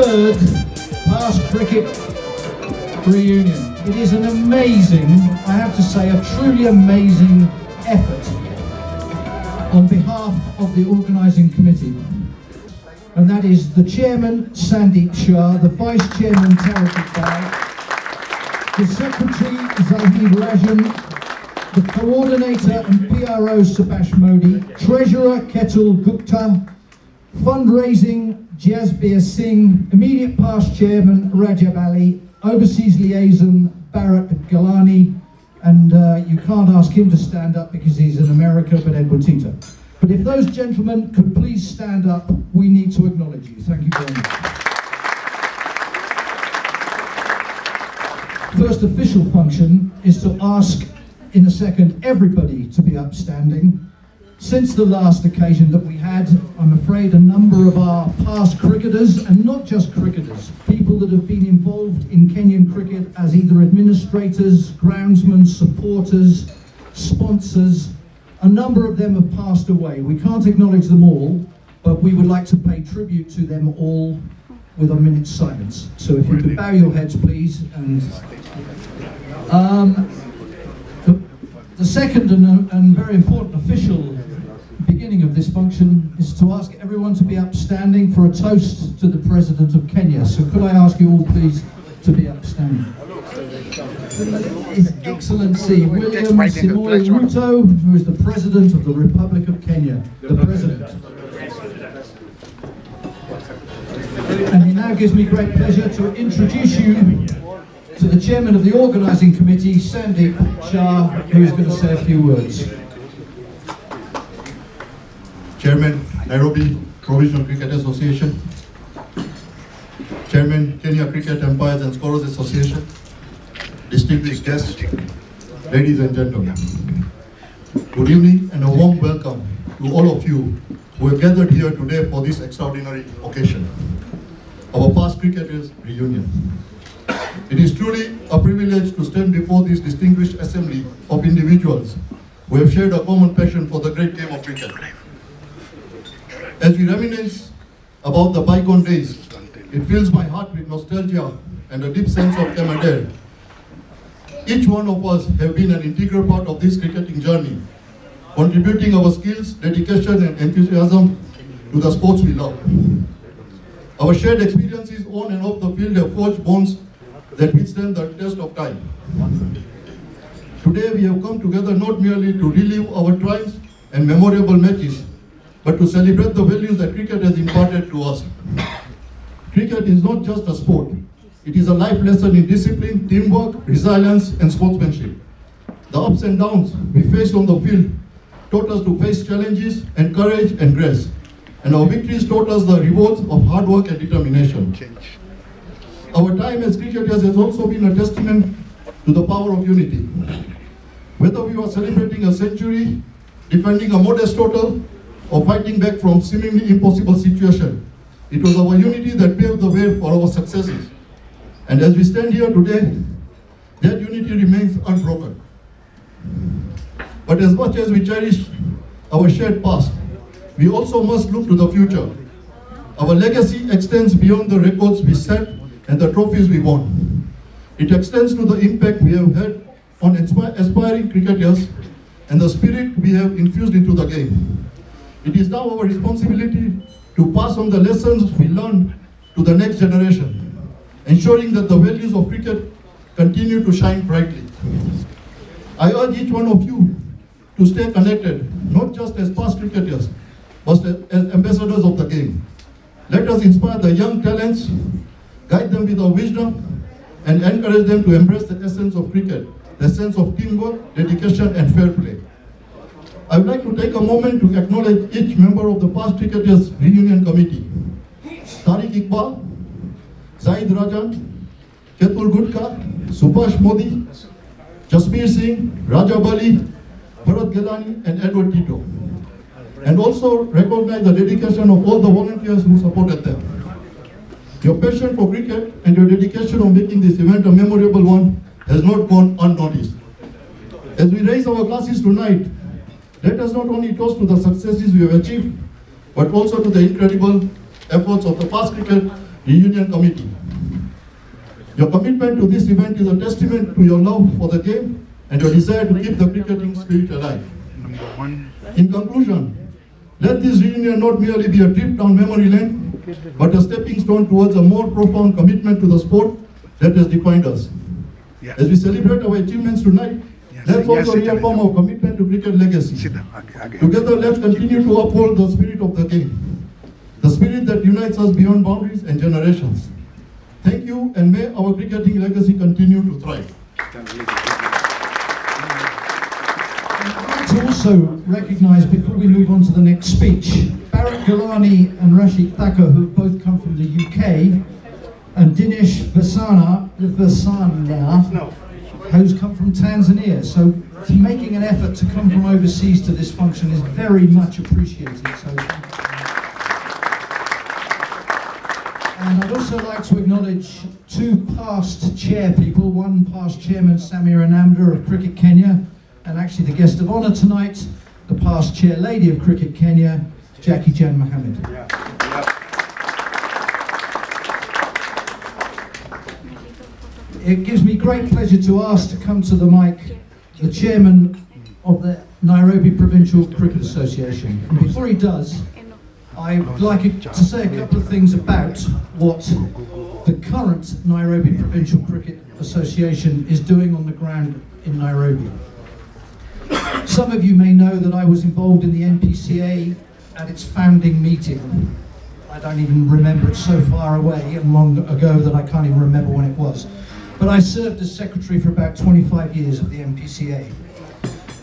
3rd past cricket reunion. It is an amazing, I have to say, a truly amazing effort on behalf of the organising committee. And that is the chairman, Sandeep Shah, the vice chairman, Tariq Iqbal, the secretary, Zahid Rajan, the coordinator and PRO, Subhash Modi, treasurer, Ketul Gupta, fundraising, Jasbir Singh, immediate past chairman, Rajab Ali, overseas liaison, Bharat Galani, and you can't ask him to stand up because he's in America, but Edward Tita. But if those gentlemen could please stand up, we need to acknowledge you. Thank you very much. First official function is to ask in a second everybody to be upstanding. Since the last occasion that we had, I'm afraid a number of our past cricketers, and not just cricketers, people that have been involved in Kenyan cricket as either administrators, groundsmen, supporters, sponsors, a number of them have passed away. We can't acknowledge them all, but we would like to pay tribute to them all with a minute's silence. So if you could bow your heads, please. And the second and very important official beginning of this function is to ask everyone to be upstanding for a toast to the President of Kenya. So could I ask you all please to be upstanding? His Excellency William Samoei Ruto, who is the President of the Republic of Kenya. The President. And it now gives me great pleasure to introduce you to the Chairman of the Organising Committee, Sandeep Shah, who is going to say a few words. Chairman, Nairobi Provincial Cricket Association. Chairman, Kenya Cricket Umpires and Scorers Association. Distinguished guests, ladies and gentlemen. Good evening and a warm welcome to all of you who have gathered here today for this extraordinary occasion, our past cricketers reunion. It is truly a privilege to stand before this distinguished assembly of individuals who have shared a common passion for the great game of cricket. As we reminisce about the bygone days, it fills my heart with nostalgia and a deep sense of camaraderie. Each one of us have been an integral part of this cricketing journey, contributing our skills, dedication and enthusiasm to the sports we love. Our shared experiences on and off the field have forged bonds that withstand the test of time. Today we have come together not merely to relive our triumphs and memorable matches, but to celebrate the values that cricket has imparted to us. Cricket is not just a sport. It is a life lesson in discipline, teamwork, resilience, and sportsmanship. The ups and downs we faced on the field taught us to face challenges and courage and grace. And our victories taught us the rewards of hard work and determination. Our time as cricketers has also been a testament to the power of unity. Whether we were celebrating a century, defending a modest total, or fighting back from seemingly impossible situation, it was our unity that paved the way for our successes. And as we stand here today, that unity remains unbroken. But as much as we cherish our shared past, we also must look to the future. Our legacy extends beyond the records we set and the trophies we won. It extends to the impact we have had on aspiring cricketers and the spirit we have infused into the game. It is now our responsibility to pass on the lessons we learned to the next generation, ensuring that the values of cricket continue to shine brightly. I urge each one of you to stay connected, not just as past cricketers, but as ambassadors of the game. Let us inspire the young talents, guide them with our wisdom, and encourage them to embrace the essence of cricket, the sense of teamwork, dedication, and fair play. I would like to take a moment to acknowledge each member of the past cricketers reunion committee. Tariq Iqbal, Zahid Rajan, Ketul Gupta, Subhash Modi, Jasbir Singh, Rajab Ali, Bharat Galani, and Edward Tito. And also recognize the dedication of all the volunteers who supported them. Your passion for cricket and your dedication on making this event a memorable one has not gone unnoticed. As we raise our glasses tonight, let us not only toast to the successes we have achieved, but also to the incredible efforts of the past cricket Reunion Committee. Your commitment to this event is a testament to your love for the game and your desire to keep the cricketing spirit alive. In conclusion, let this reunion not merely be a trip down memory lane, but a stepping stone towards a more profound commitment to the sport that has defined us. As we celebrate our achievements tonight, let's also reaffirm our commitment to cricket legacy. Together, let's continue to uphold the spirit of the game, the spirit that unites us beyond boundaries and generations. Thank you, and may our cricketing legacy continue to thrive. I'd like to also recognise, before we move on to the next speech, Bharat Gilani and Rashid Thakur, who both come from the UK, and Dinesh Vasana, who's come from Tanzania. So making an effort to come from overseas to this function is very much appreciated. So. And I'd also like to acknowledge two past chair people, one past chairman, Samir Anamda of Cricket Kenya, and actually the guest of honour tonight, the past chair lady of Cricket Kenya, Jackie Jan Mohammed. It gives me great pleasure to ask to come to the mic the chairman of the Nairobi Provincial Cricket Association. And before he does, I'd like to say a couple of things about what the current Nairobi Provincial Cricket Association is doing on the ground in Nairobi. Some of you may know that I was involved in the NPCA at its founding meeting. I don't even remember, it's so far away and long ago that I can't even remember when it was. But I served as secretary for about 25 years of the NPCA.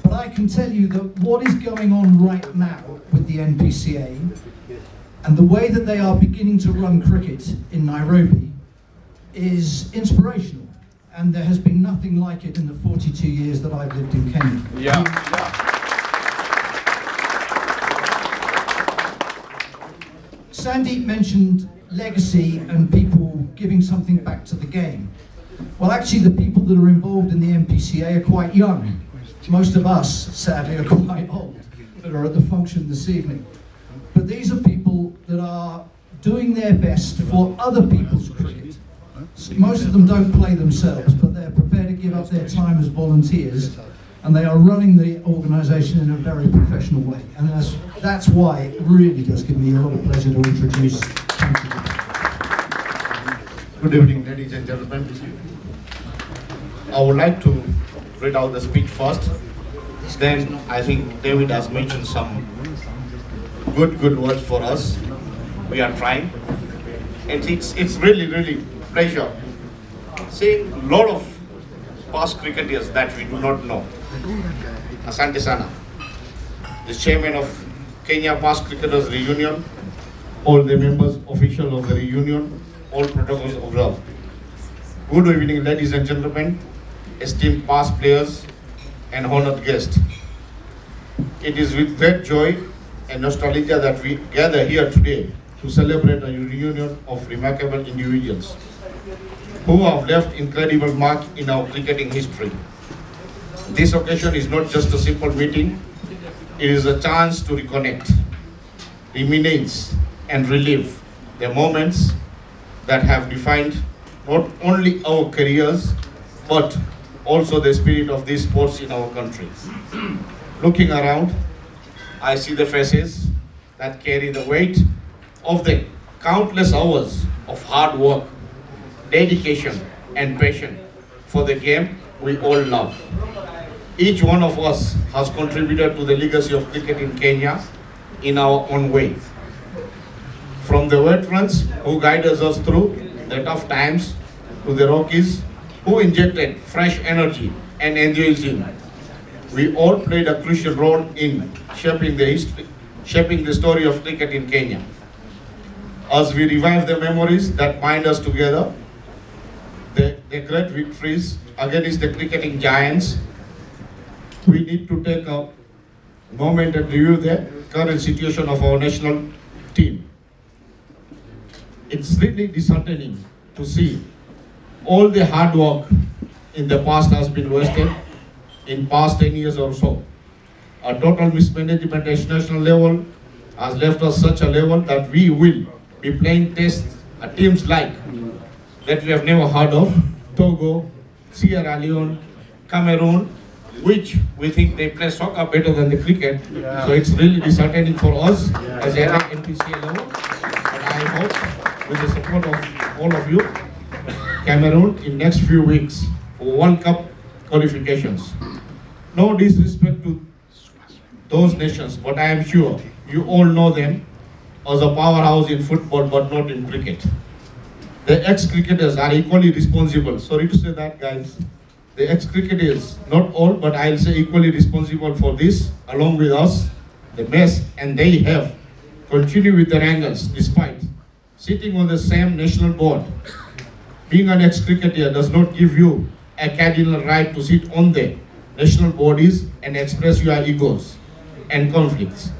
But I can tell you that what is going on right now with the NPCA and the way that they are beginning to run cricket in Nairobi is inspirational. And there has been nothing like it in the 42 years that I've lived in Kenya. Sandeep mentioned legacy and people giving something back to the game. Well, actually, the people that are involved in the NPCA are quite young. Most of us, sadly, are quite old that are at the function this evening. But these are people that are doing their best for other people's cricket. Most of them don't play themselves, but they're prepared to give up their time as volunteers, and they are running the organisation in a very professional way. And that's why it really does give me a lot of pleasure to introduce. Thank you. Good evening, ladies and gentlemen. I would like to read out the speech first. Then I think David has mentioned some good words for us. We are trying. And it's really pleasure seeing a lot of past cricketers that we do not know. Asante Sana, the chairman of Kenya Past Cricketers Reunion, all the members, officials of the reunion, all protocols observed. Good evening, ladies and gentlemen, esteemed past players and honored guests. It is with great joy and nostalgia that we gather here today to celebrate a reunion of remarkable individuals who have left incredible mark in our cricketing history. This occasion is not just a simple meeting, it is a chance to reconnect, reminisce, and relive the moments that have defined not only our careers, but also the spirit of these sports in our country. Looking around, I see the faces that carry the weight of the countless hours of hard work, dedication, and passion for the game we all love. Each one of us has contributed to the legacy of cricket in Kenya in our own way. From the veterans who guided us through the tough times to the rookies who injected fresh energy and enthusiasm, we all played a crucial role in shaping the story of cricket in Kenya. As we revive the memories that bind us together, the great victories against the cricketing giants, we need to take a moment and review the current situation of our national team. It's really disheartening to see all the hard work in the past has been wasted in past 10 years or so. A total mismanagement at national level has left us such a level that we will be playing test teams like that we have never heard of, Togo, Sierra Leone, Cameroon, which we think they play soccer better than the cricket. So it's really disheartening for us as a NPCA level. But I hope with the support of all of you, Cameroon in next few weeks for World Cup qualifications. No disrespect to those nations, but I am sure you all know them as a powerhouse in football, but not in cricket. The ex-cricketers are equally responsible. Sorry to say that, guys. The ex-cricketers, not all, but I'll say equally responsible for this, along with us, the mess, and they have continued with their angles despite sitting on the same national board. Being an ex-cricketer does not give you a cardinal right to sit on the national bodies and express your egos and conflicts.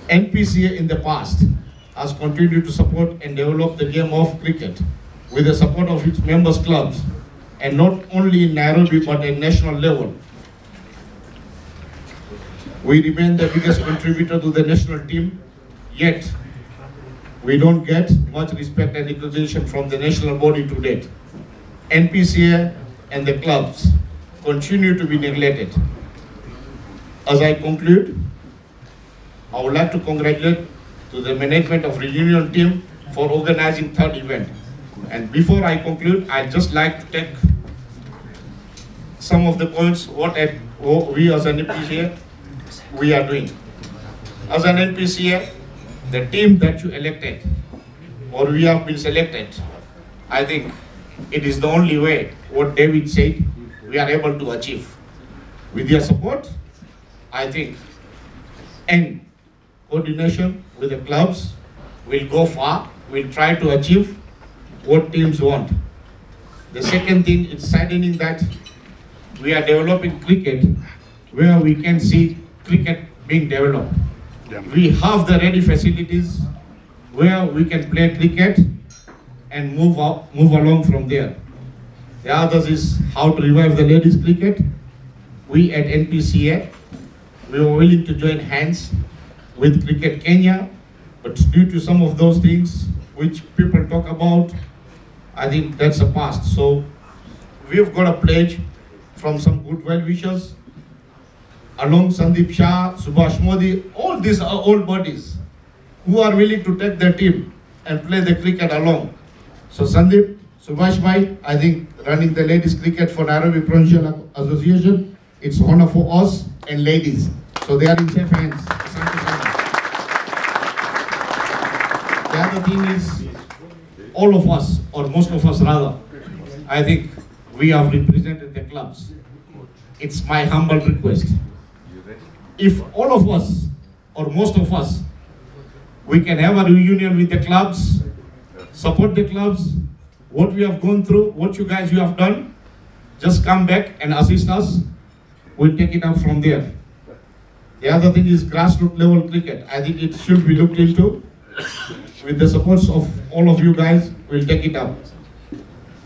NPCA in the past has continued to support and develop the game of cricket with the support of its members clubs, and not only in Nairobi but at national level. We remain the biggest contributor to the national team, yet we don't get much respect and recognition from the national body to date. NPCA and the clubs continue to be neglected. As I conclude, I would like to congratulate to the management of Reunion team for organizing third event. And before I conclude, I'd just like to take some of the points what we as an NPCA we are doing. As an NPCA, the team that you elected or we have been selected, I think it is the only way what David said we are able to achieve. With your support, I think, and coordination with the clubs, will go far. We'll try to achieve what teams want. The second thing is saddening that we are developing cricket where we can see cricket being developed. We have the ready facilities where we can play cricket and move along from there. The others is how to revive the ladies cricket. We at NPCA, we were willing to join hands with Cricket Kenya, but due to some of those things which people talk about, I think that's a past. So we've got a pledge from some good well-wishers, along Sandeep Shah, Subhash Modi, all these are old bodies who are willing to take their team and play the cricket along. So Sandeep, Subhash Bhai, I think running the ladies cricket for Nairobi Provincial Association, it's honor for us and ladies. So they are in safe hands. The other thing is, all of us, or most of us rather, I think we have represented the clubs. It's my humble request. If all of us, or most of us, we can have a reunion with the clubs, support the clubs, what we have gone through, what you guys have done, just come back and assist us. We'll take it up from there. The other thing is grassroots level cricket. I think it should be looked into. With the support of all of you guys, we'll take it up.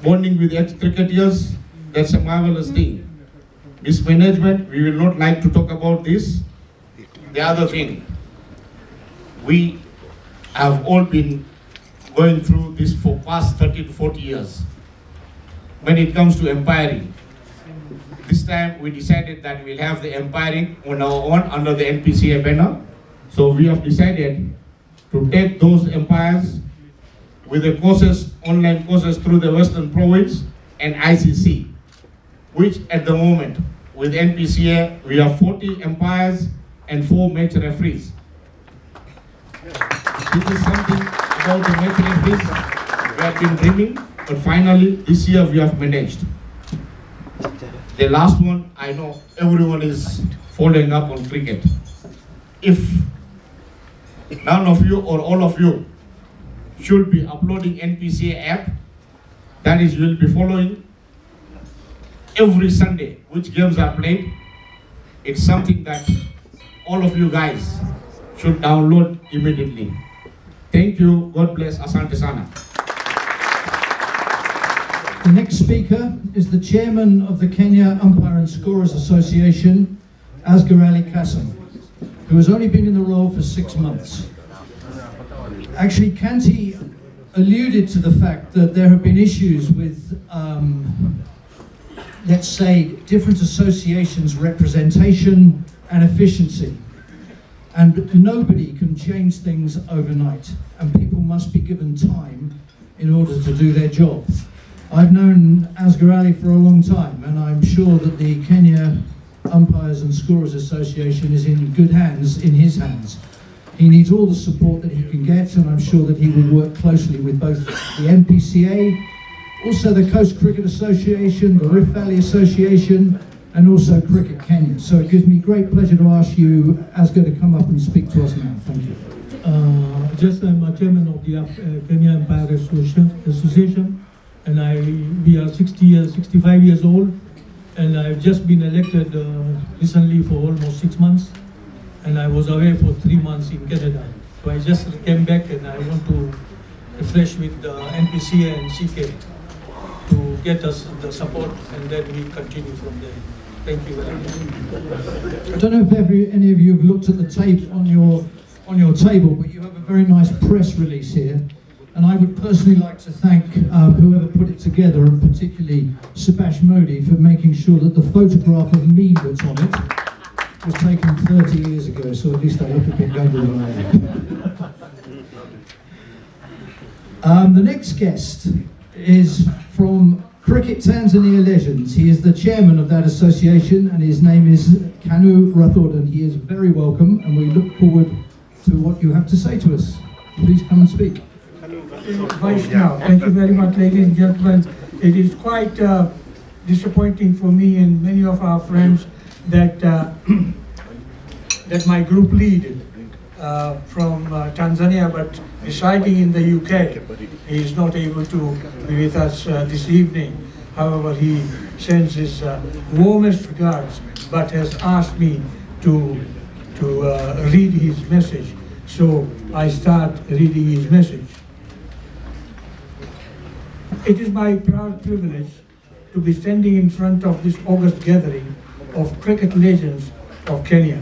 Bonding with ex-cricketers, that's a marvelous thing. Mismanagement, we will not like to talk about this. The other thing, we have all been going through this for past 30 to 40 years. When it comes to umpiring, this time we decided that we'll have the umpiring on our own under the NPCA banner. So we have decided to take those umpires with the courses, online courses through the Western Province and ICC, which at the moment with NPCA we have 40 umpires and 4 match referees. This is something about the match referees we have been dreaming, but finally this year we have managed. The last one, I know everyone is following up on cricket. If none of you or all of you should be uploading NPCA app, that is, you will be following every Sunday which games are played. It's something that all of you guys should download immediately. Thank you. God bless. Asante Sana. The next speaker is the chairman of the Kenya Umpire and Scorers Association, Asghar Ali Kassim, who has only been in the role for 6 months. Actually, Kanti alluded to the fact that there have been issues with, let's say, different associations' representation and efficiency. And nobody can change things overnight, and people must be given time in order to do their job. I've known Asghar Ali for a long time, and I'm sure that the Kenya Umpires and Scorers Association is in good hands, in his hands. He needs all the support that he can get, and I'm sure that he will work closely with both the NPCA, also the Coast Cricket Association, the Rift Valley Association, and also Cricket Kenya. So it gives me great pleasure to ask you, Asghar, to come up and speak to us now. Thank you. I'm a chairman of the Kenya Umpire Association, and we are 65 years old, and I've just been elected recently for almost 6 months, and I was away for 3 months in Canada. So I just came back, and I want to refresh with the NPCA and CK to get us the support, and then we continue from there. Thank you very much. I don't know if any of you have looked at the tape on your table, but you have a very nice press release here. And I would personally like to thank whoever put it together, and particularly Subhash Modi, for making sure that the photograph of me that's on it was taken 30 years ago, so at least I look a bit younger than I am. The next guest is from Cricket Tanzania Legends. He is the chairman of that association, and his name is Kanu Rathod, and he is very welcome, and we look forward to what you have to say to us. Please come and speak. Right now, thank you very much, ladies and gentlemen. It is quite disappointing for me and many of our friends that that my group lead from Tanzania, but residing in the UK, he is not able to be with us this evening. However, he sends his warmest regards, but has asked me to read his message. So I start reading his message. It is my proud privilege to be standing in front of this august gathering of cricket legends of Kenya.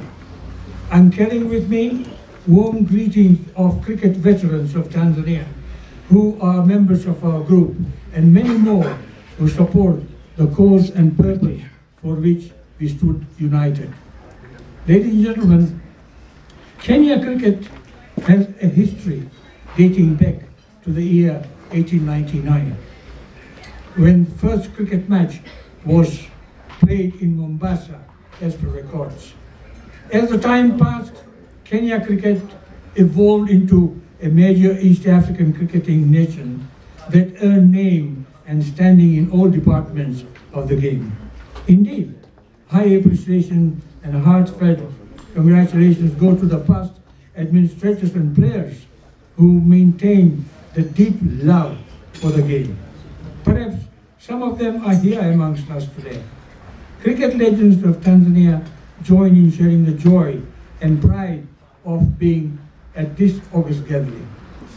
I'm carrying with me warm greetings of cricket veterans of Tanzania who are members of our group, and many more who support the cause and purpose for which we stood united. Ladies and gentlemen, Kenya cricket has a history dating back to the year 1899, when first cricket match was played in Mombasa as per records. As the time passed, Kenya cricket evolved into a major East African cricketing nation that earned name and standing in all departments of the game. Indeed, high appreciation and heartfelt congratulations go to the past administrators and players who maintain the deep love for the game. Perhaps some of them are here amongst us today. Cricket legends of Tanzania join in sharing the joy and pride of being at this august gathering.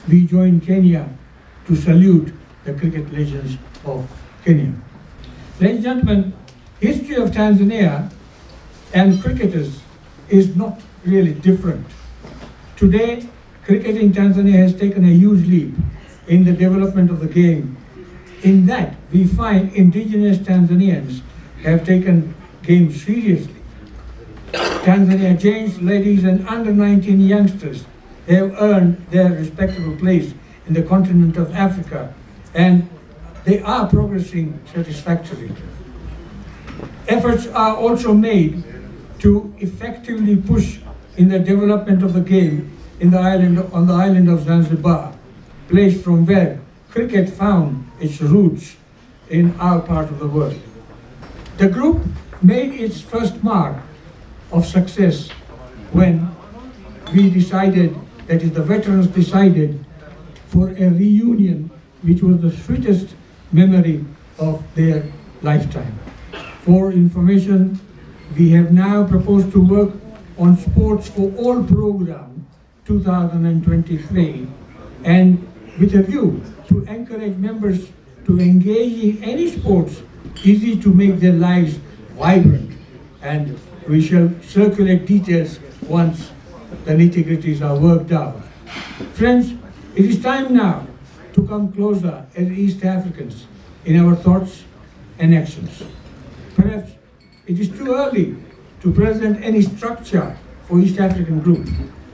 We join Kenya to salute the cricket legends of Kenya. Ladies and gentlemen, history of Tanzania and cricketers is not really different. Today, cricket in Tanzania has taken a huge leap in the development of the game. In that, we find indigenous Tanzanians have taken game seriously. Tanzania James, ladies and under-19 youngsters have earned their respectable place in the continent of Africa, and they are progressing satisfactorily. Efforts are also made to effectively push in the development of the game on the island of Zanzibar, place from where cricket found its roots in our part of the world. The group made its first mark of success when we decided, that is the veterans decided, for a reunion which was the sweetest memory of their lifetime. For information, we have now proposed to work on Sports for All program 2023, and with a view to encourage members to engage in any sports easy to make their lives vibrant, and we shall circulate details once the nitty-gritties are worked out. Friends, it is time now to come closer as East Africans in our thoughts and actions. Perhaps it is too early to present any structure for East African group,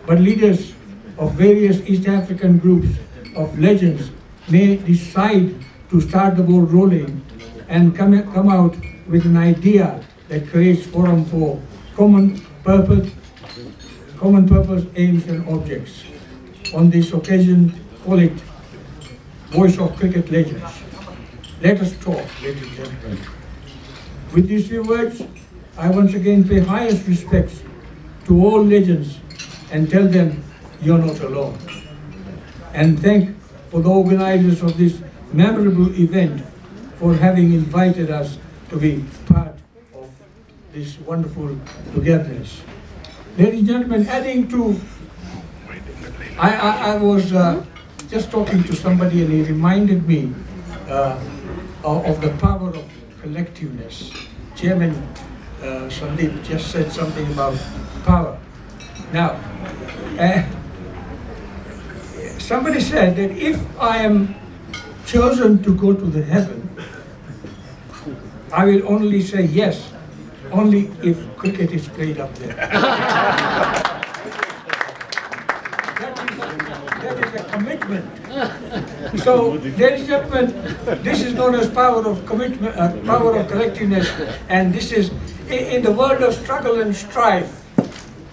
but leaders of various East African groups of legends may decide to start the ball rolling and come out with an idea that creates forum for common purpose, aims and objects. On this occasion, call it Voice of Cricket Legends. Let us talk, ladies and gentlemen. With these few words, I once again pay highest respects to all legends and tell them you're not alone. And thank for the organizers of this memorable event for having invited us to be part of this wonderful togetherness. Ladies and gentlemen, adding to, I was just talking to somebody and he reminded me of the power of collectiveness. Chairman Sandeep just said something about power. Now, somebody said that if I am chosen to go to the heaven, I will only say yes, only if cricket is played up there. That is a commitment. So, ladies and gentlemen, this is known as power of commitment, power of collectiveness, and this is in the world of struggle and strife.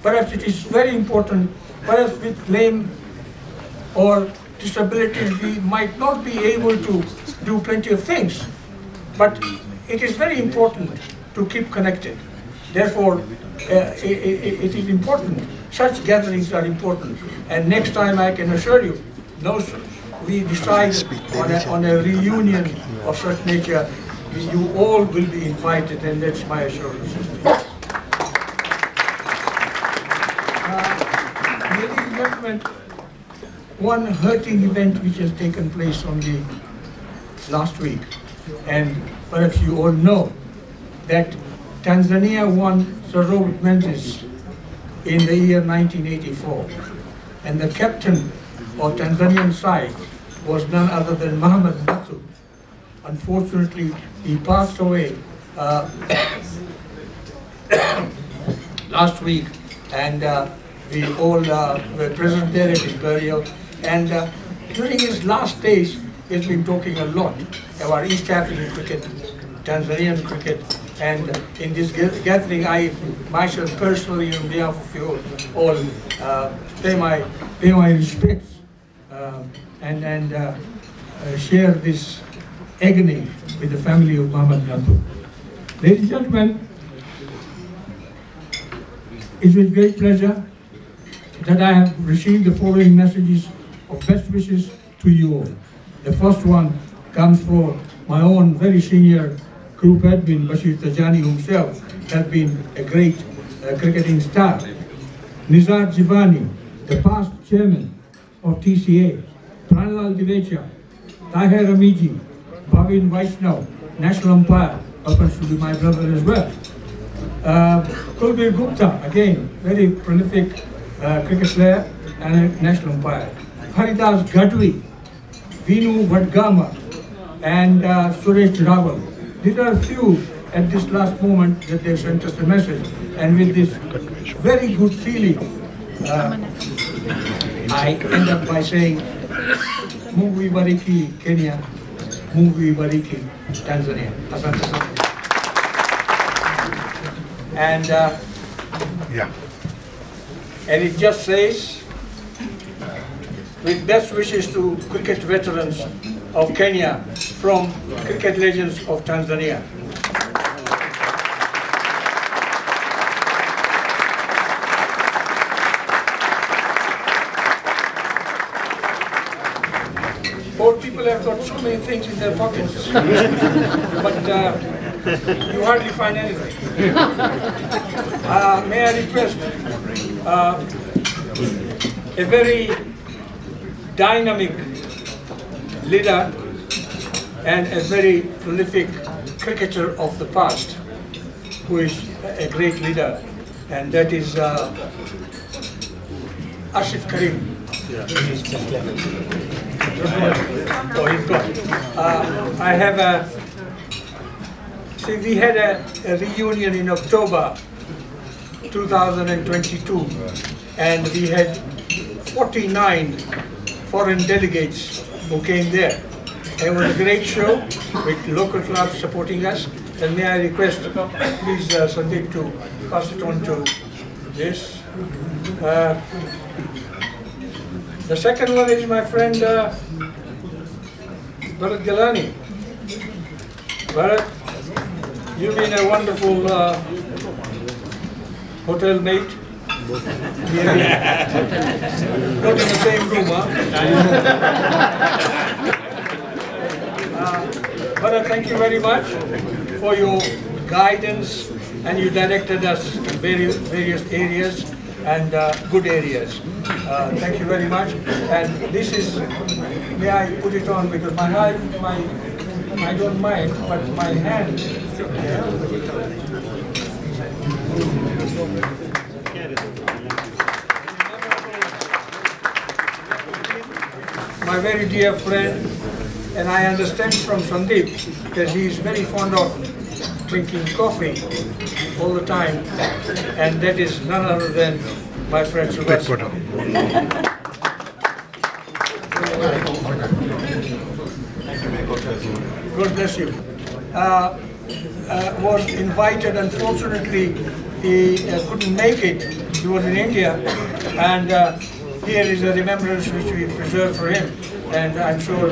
Perhaps it is very important. Perhaps with lame or disabilities, we might not be able to do plenty of things, but it is very important to keep connected. Therefore, it is important. Such gatherings are important. And next time, I can assure you, we decide on a reunion of such nature, you all will be invited, and that's my assurance. Ladies and gentlemen, one hurting event which has taken place only last week, and perhaps you all know that Tanzania won Sir Robert Menzies in the year 1984, and the captain of Tanzanian side was none other than Muhammad Batu. Unfortunately, he passed away last week, and we all were present there at his burial. And during his last days, he's been talking a lot about East African cricket, Tanzanian cricket, and in this gathering, I myself personally, on behalf of you all, pay my respects and share this agony with the family of Muhammad Batu. Ladies and gentlemen, it's with great pleasure that I have received the following messages of best wishes to you all. The first one comes from my own very senior group admin, Bashir Tajani himself, has been a great cricketing star. Nizar Jivani, the past chairman of TCA, Pranlal Divecha, Tahir Amiji, Bhavin Vaishnav, national umpire, happens to be my brother as well. Kulbir Gupta, again, very prolific cricket player and a national umpire. Haridas Gadwi, Vinu Vadgama, and Suresh Raval. These are a few at this last moment that they sent us a message. And with this very good feeling, I end up by saying, Mungu ibariki Kenya, Mungu ibariki Tanzania. Asante sana. And it just says, with best wishes to cricket veterans of Kenya from Cricket Legends of Tanzania. Old people have got so many things in their pockets, but you hardly find anything. May I request a very dynamic leader and a very prolific cricketer of the past, who is a great leader, and that is Ashif Karim. Oh, he's gone. I have see, we had a reunion in October 2022, and we had 49 foreign delegates who came there. It was a great show with local clubs supporting us. And may I request, please, Sandeep, to pass it on to this. The second one is my friend Bharat Galani. Bharat, you've been a wonderful hotel mate. Yeah. Not in the same room, huh? Bharat, thank you very much for your guidance, and you directed us in various areas and good areas. Thank you very much. And this is, may I put it on, because I don't mind, but my hand. My very dear friend, and I understand from Sandeep that he is very fond of drinking coffee all the time, and that is none other than my friend Sylvester. God bless you. Was invited, unfortunately he couldn't make it. He was in India, and here is a remembrance which we preserve for him, and I'm sure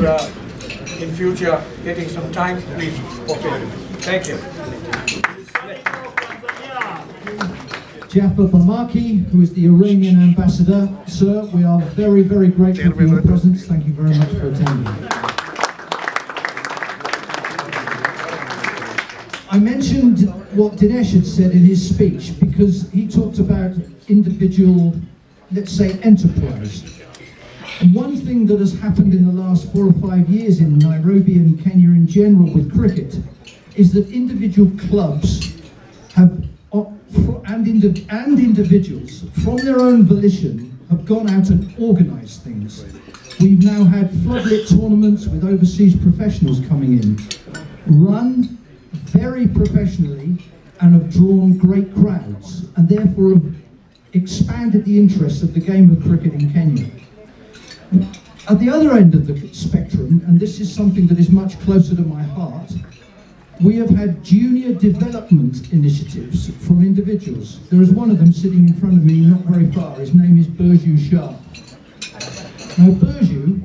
in future, getting some time, please pop in. Thank you. Jafar Bamaki, who is the Iranian ambassador. Sir, we are very, very grateful for your presence. Thank you very much for attending. I mentioned what Dinesh had said in his speech because he talked about individual, let's say, enterprise. And one thing that has happened in the last 4 or 5 years in Nairobi and Kenya in general with cricket is that individual clubs have, and individuals from their own volition have gone out and organised things. We've now had floodlit tournaments with overseas professionals coming in, run very professionally, and have drawn great crowds, and therefore have expanded the interest of the game of cricket in Kenya. At the other end of the spectrum, and this is something that is much closer to my heart, we have had junior development initiatives from individuals. There is one of them sitting in front of me, not very far. His name is Burju Shah. Now, Burju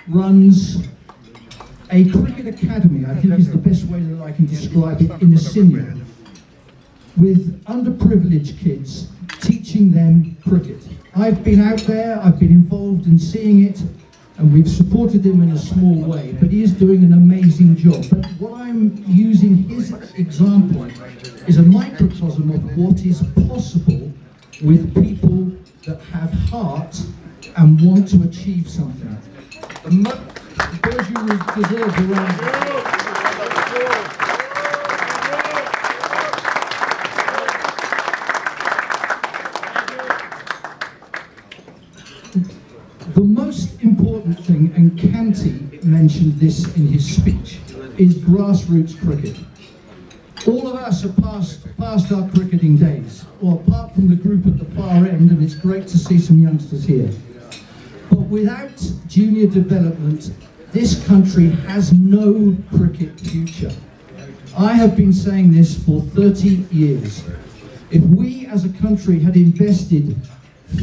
runs a cricket academy, I think is the best way that I can describe it, in Isinya, with underprivileged kids, teaching them cricket. I've been out there, I've been involved in seeing it, and we've supported him in a small way, but he is doing an amazing job. But what I'm using his example is a microcosm of what is possible with people that have heart and want to achieve something. Burju deserves a round of applause. The most important thing, and Kanti mentioned this in his speech, is grassroots cricket. All of us are past our cricketing days, or apart from the group at the far end, and it's great to see some youngsters here. But without junior development, this country has no cricket future. I have been saying this for 30 years. If we as a country had invested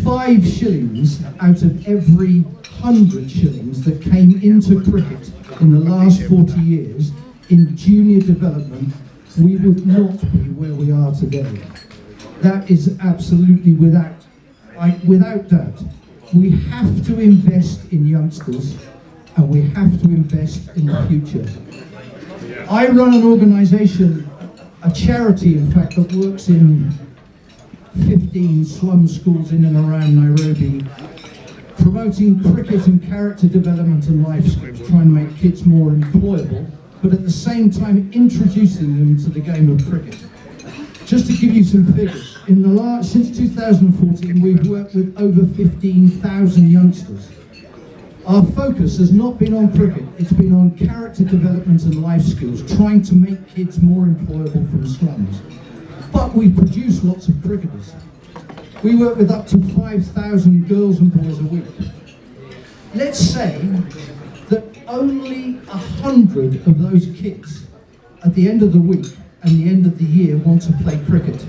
5 shillings out of every 100 shillings that came into cricket in the last 40 years in junior development, we would not be where we are today. That is absolutely without doubt. We have to invest in youngsters, and we have to invest in the future. I run an organisation, a charity in fact, that works in 15 slum schools in and around Nairobi, promoting cricket and character development and life skills, trying to make kids more employable, but at the same time introducing them to the game of cricket. Just to give you some figures, since 2014 we've worked with over 15,000 youngsters. Our focus has not been on cricket, it's been on character development and life skills, trying to make kids more employable from slums. But we produce lots of cricketers. We work with up to 5,000 girls and boys a week. Let's say that only 100 of those kids at the end of the week and the end of the year want to play cricket.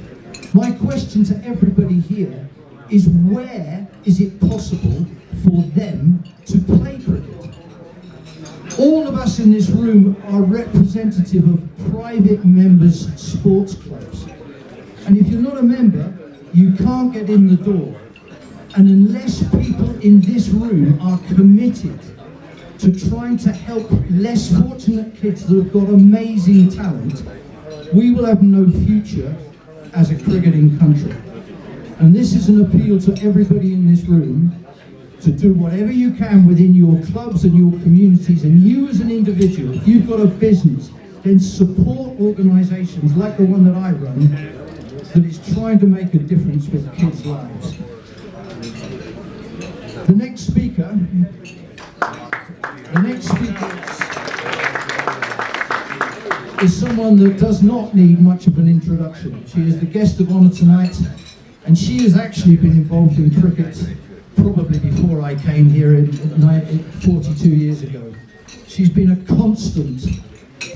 My question to everybody here is, where is it possible for them to play cricket? All of us in this room are representative of private members' sports clubs. And if you're not a member, you can't get in the door. And unless people in this room are committed to trying to help less fortunate kids that have got amazing talent, we will have no future as a cricketing country. And this is an appeal to everybody in this room to do whatever you can within your clubs and your communities, and you as an individual, if you've got a business, then support organisations like the one that I run that is trying to make a difference with kids' lives. The next speaker is someone that does not need much of an introduction. She is the guest of honour tonight, and she has actually been involved in cricket probably before I came here 42 years ago. She's been a constant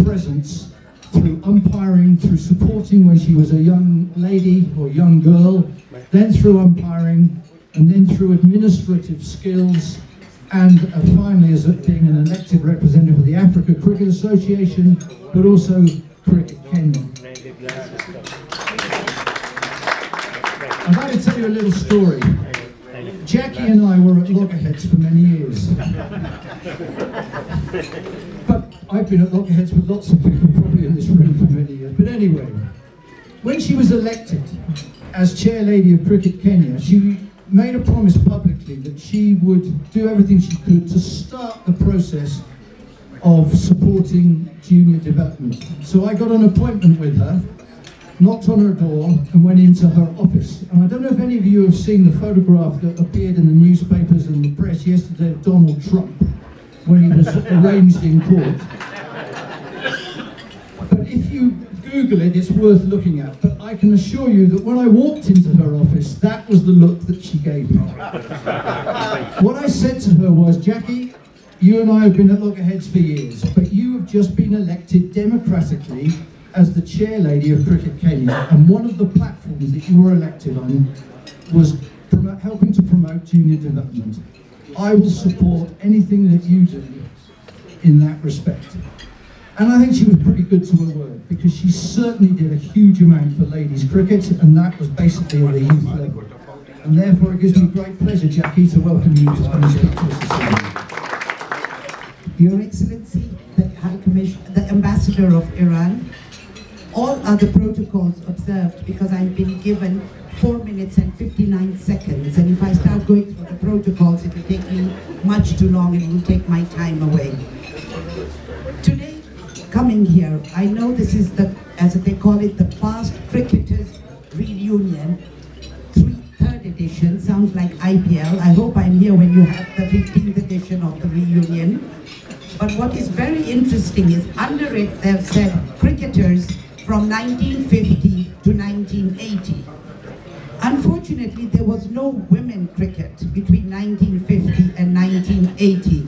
presence through umpiring, through supporting when she was a young lady or young girl, then through umpiring, and then through administrative skills, and finally as being an elected representative of the Africa Cricket Association, but also Cricket Kenya. I'd like to tell you a little story. Jackie and I were at loggerheads for many years. But I've been at loggerheads with lots of people probably in this room for many years. But anyway, when she was elected as Chair Lady of Cricket Kenya, she made a promise publicly that she would do everything she could to start the process of supporting junior development. So I got an appointment with her, knocked on her door and went into her office. And I don't know if any of you have seen the photograph that appeared in the newspapers and the press yesterday of Donald Trump when he was arraigned in court. But if you Google it, it's worth looking at. But I can assure you that when I walked into her office, that was the look that she gave me. What I said to her was, Jackie, you and I have been at loggerheads for years, but you have just been elected democratically as the Chair Lady of Cricket Kenya, and one of the platforms that you were elected on was helping to promote junior development. I will support anything that you do in that respect. And I think she was pretty good to her word, because she certainly did a huge amount for ladies cricket, and that was basically at the youth level. And therefore it gives me great pleasure, Jackie, to welcome you to come and speak to us this evening. Your Excellency, the High Commissioner, the Ambassador of Iran, all other protocols observed, because I've been given 4 minutes and 59 seconds, and if I start going through the protocols, it will take me much too long and it will take my time away. Today, coming here, I know this is the, as they call it, the past cricketers reunion, third edition, sounds like IPL. I hope I'm here when you have the 15th edition of the reunion. But what is very interesting is under it they've said cricketers from 1950 to 1980. Unfortunately, there was no women cricket between 1950 and 1980.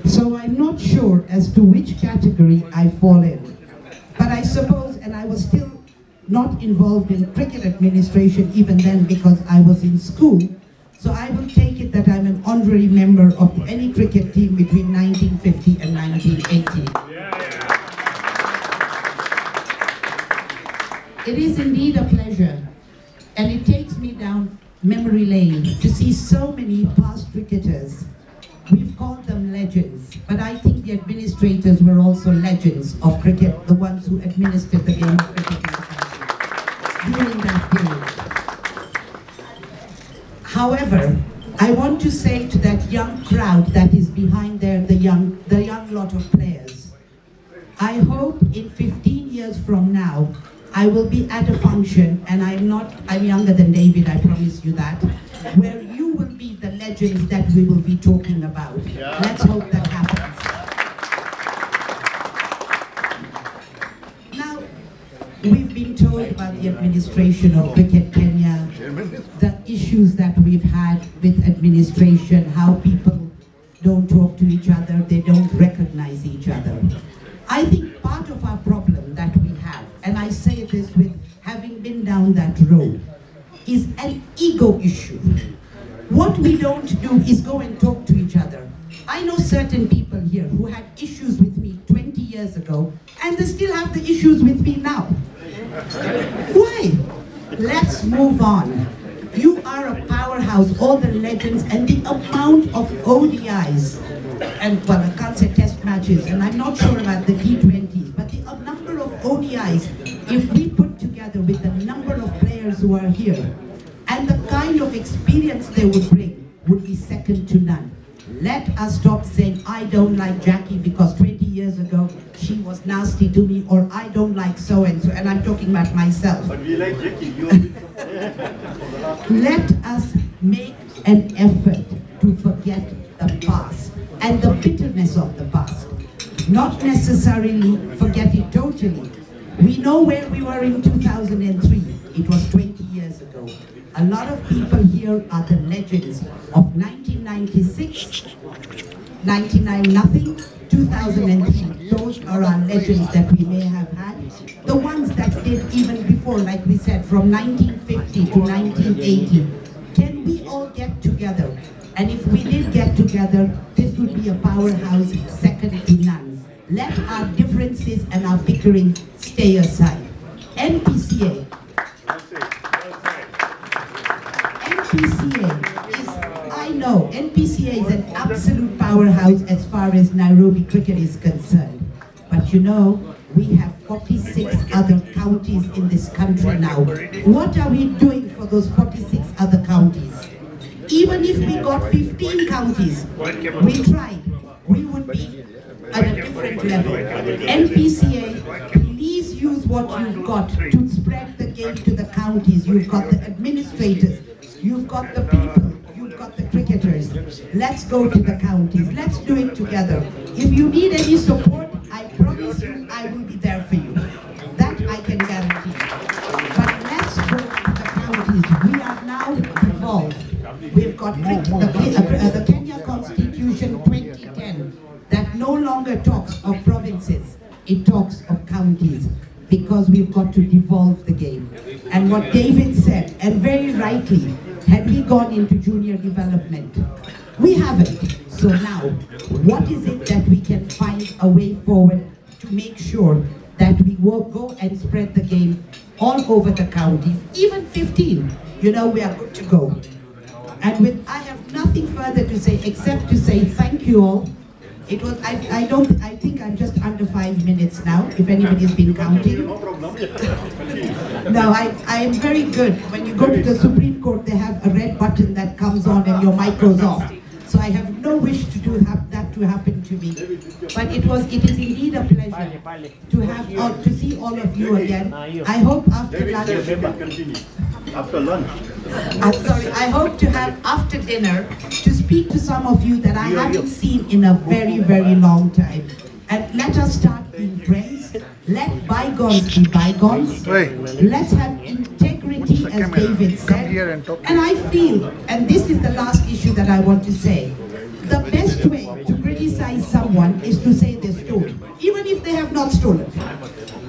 So I'm not sure as to which category I fall in. But I suppose, and I was still not involved in cricket administration even then because I was in school. So I will take it that I'm an honorary member of any cricket team between 1950 and 1980. It is indeed a pleasure, and it takes me down memory lane to see so many past cricketers. We've called them legends, but I think the administrators were also legends of cricket, the ones who administered the game of cricket in the country during that period. However, I want to say to that young crowd that is behind there, the young lot of players, I hope in 15 years from now, I will be at a function, and I'm younger than David, I promise you that, where you will be the legends that we will be talking about. Let's hope that happens. Now, we've been told by the administration of Cricket Kenya, the issues that we've had with administration, how people don't talk to each other, they don't recognize each other. I think part of our problem that we have, and I say this with having been down that road, is an ego issue. What we don't do is go and talk to each other. I know certain people here who had issues with me 20 years ago, and they still have the issues with me now. Why? Let's move on. You are a powerhouse, all the legends, and the amount of ODIs, and well, I can't say test matches, and I'm not sure about the T20s, but the number of ODIs, if we put together with the number of players who are here, and the kind of experience they would bring, would be second to none. Let us stop saying, I don't like Jackie because 20 years ago she was nasty to me, or I don't like so-and-so, and I'm talking about myself. But we like Jackie. Let us make an effort to forget the past and the bitterness of the past. Not necessarily forget it totally. We know where we were in 2003. It was 20 years ago. A lot of people here are the legends of 1996, 99 nothing, 2003. Those are our legends that we may have had. The ones that did even before, like we said, from 1950 to 1980. Can we all get together? And if we did get together, this would be a powerhouse second to none. Let our differences and our bickering stay aside. NPCA. NPCA is, I know, NPCA is an absolute powerhouse as far as Nairobi cricket is concerned. But you know, we have 46 other counties in this country now. What are we doing for those 46 other counties? Even if we got 15 counties, we tried, we would be at a different level. NPCA, please use what you've got to spread the game to the counties. You've got the administrators, you've got the people, you've got the cricketers. Let's go to the counties, let's do it together. If you need any support, I promise you I will be there for you. That I can guarantee. But let's go to the counties. We are now evolved. We've got the Kenya Constitution 2010 that no longer talks of provinces, it talks of counties, because we've got to devolve the game. And what David said, and very rightly, had we gone into junior development, we haven't. So now, what is it that we can find a way forward to make sure that we will go and spread the game all over the counties, even 15, you know, we are good to go. And I have nothing further to say except to say thank you all. It was, I think I'm just under 5 minutes now, if anybody's been counting. No, I am very good. When you go to the Supreme Court, they have a red button that comes on and your mic goes off. So I have no wish to do that to happen to me. But it is indeed a pleasure to have to see all of you again. I hope after lunch. After lunch. I'm sorry, I hope to have after dinner to speak to some of you that I haven't seen in a very, very long time. And let us start being friends. Let bygones be bygones. Let's have integrity, as David said. And I feel, and this is the last issue that I want to say, the best way to criticize someone is to say they stole, even if they have not stolen.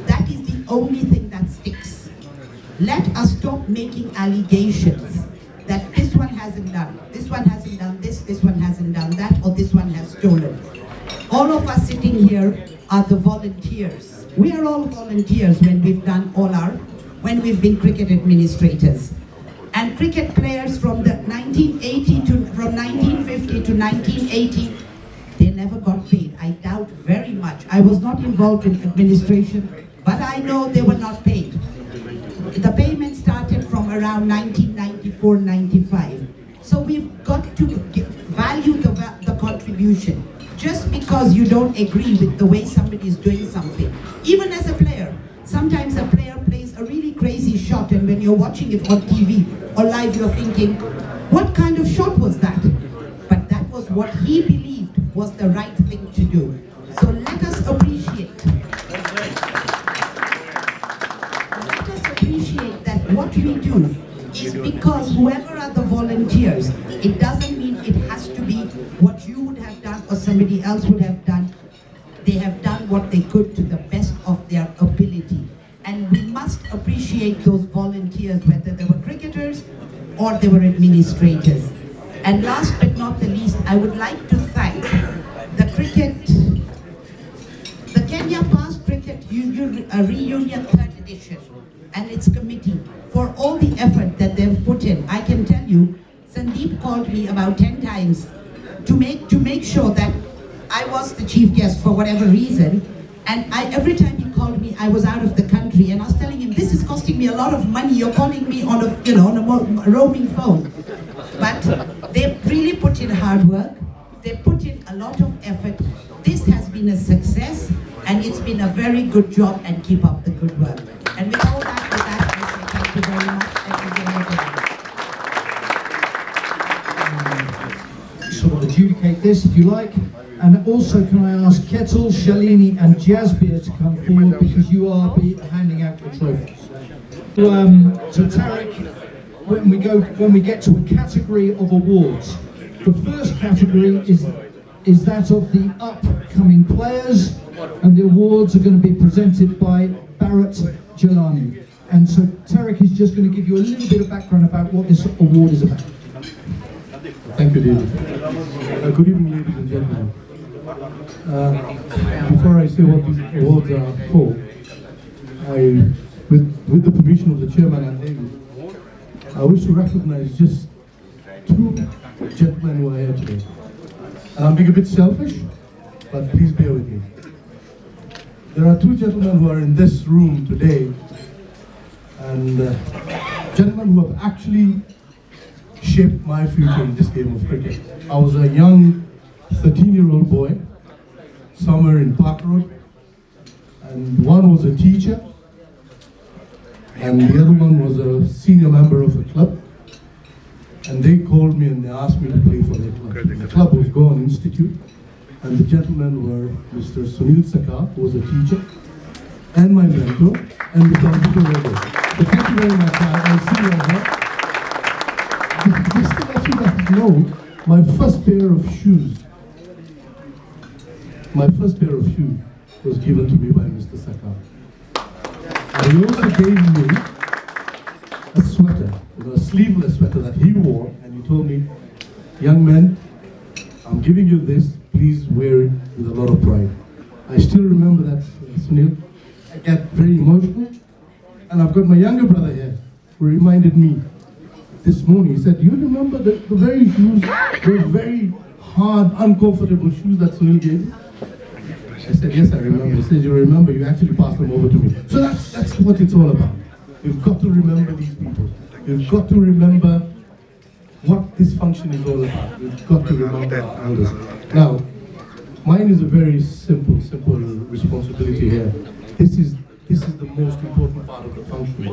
That is the only thing that sticks. Let us stop making allegations that this one hasn't done, this one hasn't done this one hasn't done that, or this one has stolen. All of us sitting here are the volunteers. We are all volunteers when we've done when we've been cricket administrators. And cricket players from the 1950 to 1980, they never got paid. I doubt very much. I was not involved in administration, but I know they were not paid. The payment started from around 1994-95. So we've got to value the contribution. Just because you don't agree with the way somebody is doing something. Even as a player, sometimes a player plays a really crazy shot, and when you're watching it on TV or live, you're thinking, what kind of shot was that? But that was what he believed was the right thing to do. So let us appreciate that what we do is because whoever are the volunteers, it doesn't mean it has to be what you would have done or somebody else would have done. They have done what they could to the best of their ability. And we must appreciate those volunteers, whether they were cricketers or they were administrators. And last but not the least, I would like to thank the Kenya Past Cricket Reunion 3rd edition and its committee for all the effort that they've put in. I can tell you, Sandeep called me about 10 times to make sure that I was the chief guest for whatever reason. And every time he called me, I was out of the country, and I was telling him, this is costing me a lot of money. You're calling me on a roaming phone. But they really put in hard work. They put in a lot of effort. This has been a success, and it's been a very good job, and keep up the good work. And with all that, I say thank you very much. Sort of adjudicate this, if you like. And also, can I ask Kettle, Shalini and Jazbeer to come forward, because you are handing out the trophies. So Tariq, when we get to a category of awards, the first category is that of the upcoming players, and the awards are going to be presented by Bharat Jelani. And so Tariq is just going to give you a little bit of background about what this award is about. Thank you, David. Good evening, ladies and gentlemen. Before I say what these awards are for, with the permission of the chairman and David, I wish to recognize just two gentlemen who are here today. And I'm being a bit selfish, but please bear with me. There are two gentlemen who are in this room today, and gentlemen who have actually shaped my future in this game of cricket. I was a young 13-year-old boy, somewhere in Park Road, and one was a teacher, and the other one was a senior member of the club. And they called me and they asked me to play for their club. The club was Gone Institute, and the gentlemen were Mr. Sunil Sakar, who was a teacher, and my mentor, and Mr. Amrita Reddy. So thank you very much. I'll see you all here. Just to let you guys know, my first pair of shoes was given to me by Mr. Sakar. And he also gave me a sweater, a sleeveless sweater that he wore, and he told me, young man, I'm giving you this, please wear it with a lot of pride. I still remember that, Sunil. I get very emotional. And I've got my younger brother here, who reminded me this morning. He said, do you remember the very shoes, those very hard, uncomfortable shoes that Sunil gave you? I said, yes, I remember. He said, you remember, you actually passed them over to me. So that's what it's all about. We've got to remember these people. We've got to remember what this function is all about. We've got to remember our elders. Now, mine is a very simple responsibility here. This is the most important part of the function,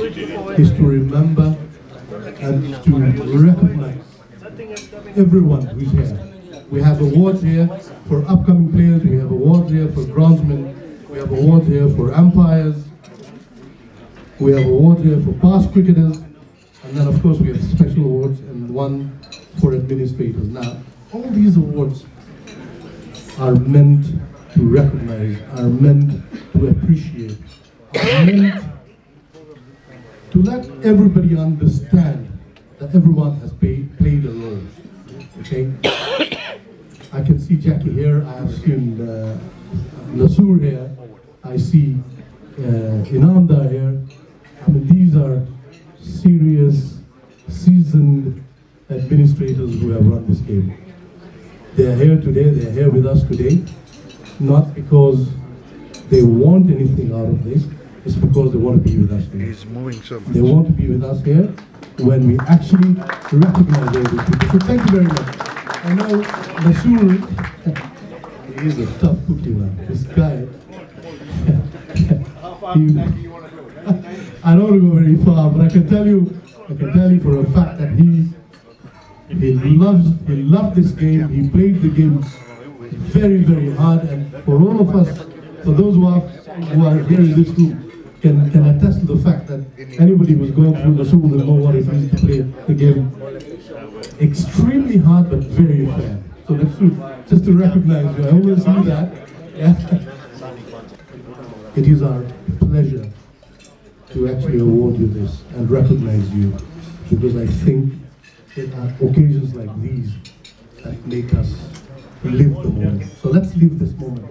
is to remember and to recognize everyone who's here. We have awards here for upcoming players, we have awards here for groundsmen, we have awards here for umpires, we have awards here for past cricketers, and then of course we have special awards and one for administrators. Now, all these awards are meant to recognize, are meant to appreciate, are meant to let everybody understand that everyone has played a role. Okay? I can see Jackie here, I have seen Nasur here, I see Inamdar here. I mean, these are serious, seasoned administrators who have run this game. They are here today, they are here with us today, not because they want anything out of this, it's because they want to be with us today. He's moving so much. They want to be with us here when we actually recognize all these people. So thank you very much. I know Nasur, he is a tough cookie, man. This guy. I don't want to go very far, but I can tell you for a fact that He loved this game. He played the game very, very hard. And for all of us, for those who are here in this room, can attest to the fact that anybody who's going through the school will know what it means to play the game. Extremely hard, but very fair. So that's true. Just to recognize you, I always do that. Yeah. It is our pleasure to actually award you this and recognize you, because I think it are occasions like these that make us live the moment. So let's live this moment.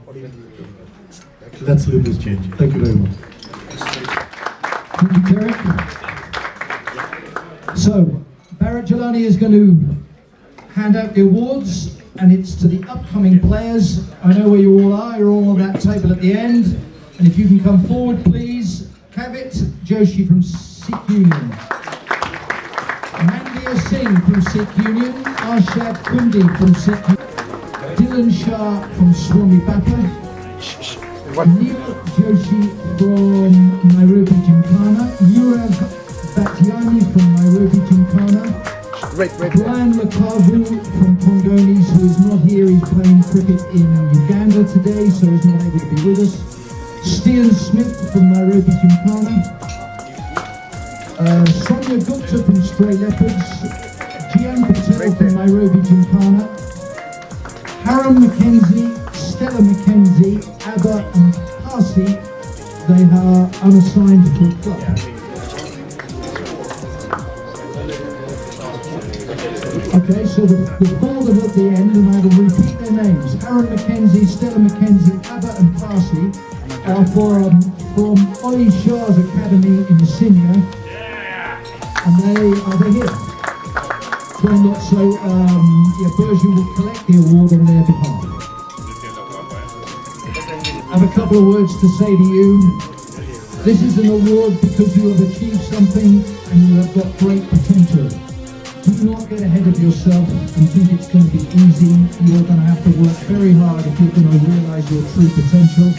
Let's live this change. Thank you very much. Thank you, Derek. So, Bharat Jalani is going to hand out the awards, and it's to the upcoming players. I know where you all are. You're all on that table at the end. And if you can come forward, please. Kavit Joshi from Sikh Union. Mandir Singh from Sikh Union. Arshad Kundi from Sikh Union. Dylan Shah from Swami Bappa. Neil Joshi from Nairobi Gymkhana. Yurav Batiani from Nairobi Gymkhana. Brian Lakavu from Tongonis, who is not here. He's playing cricket in Uganda today, so he's not able to be with us. Stian Smith from Nairobi Gymkhana. Sonia Gupta from Stray Leopards. Gian Patel from Nairobi Gymkhana. Haram Mackenzie, Stella Mackenzie, Abba and Parsi. They are unassigned to a club. Okay, so the four that are at the end, and I will repeat their names. Haram Mackenzie, Stella Mackenzie, Abba and Parsi are from Ollie Shah's Academy in Sinia, and they are here. So Burju will collect the award on their behalf. I have a couple of words to say to you. This is an award because you have achieved something and you have got great potential. Do not get ahead of yourself and think it's going to be easy. You're going to have to work very hard if you're going to realise your true potential.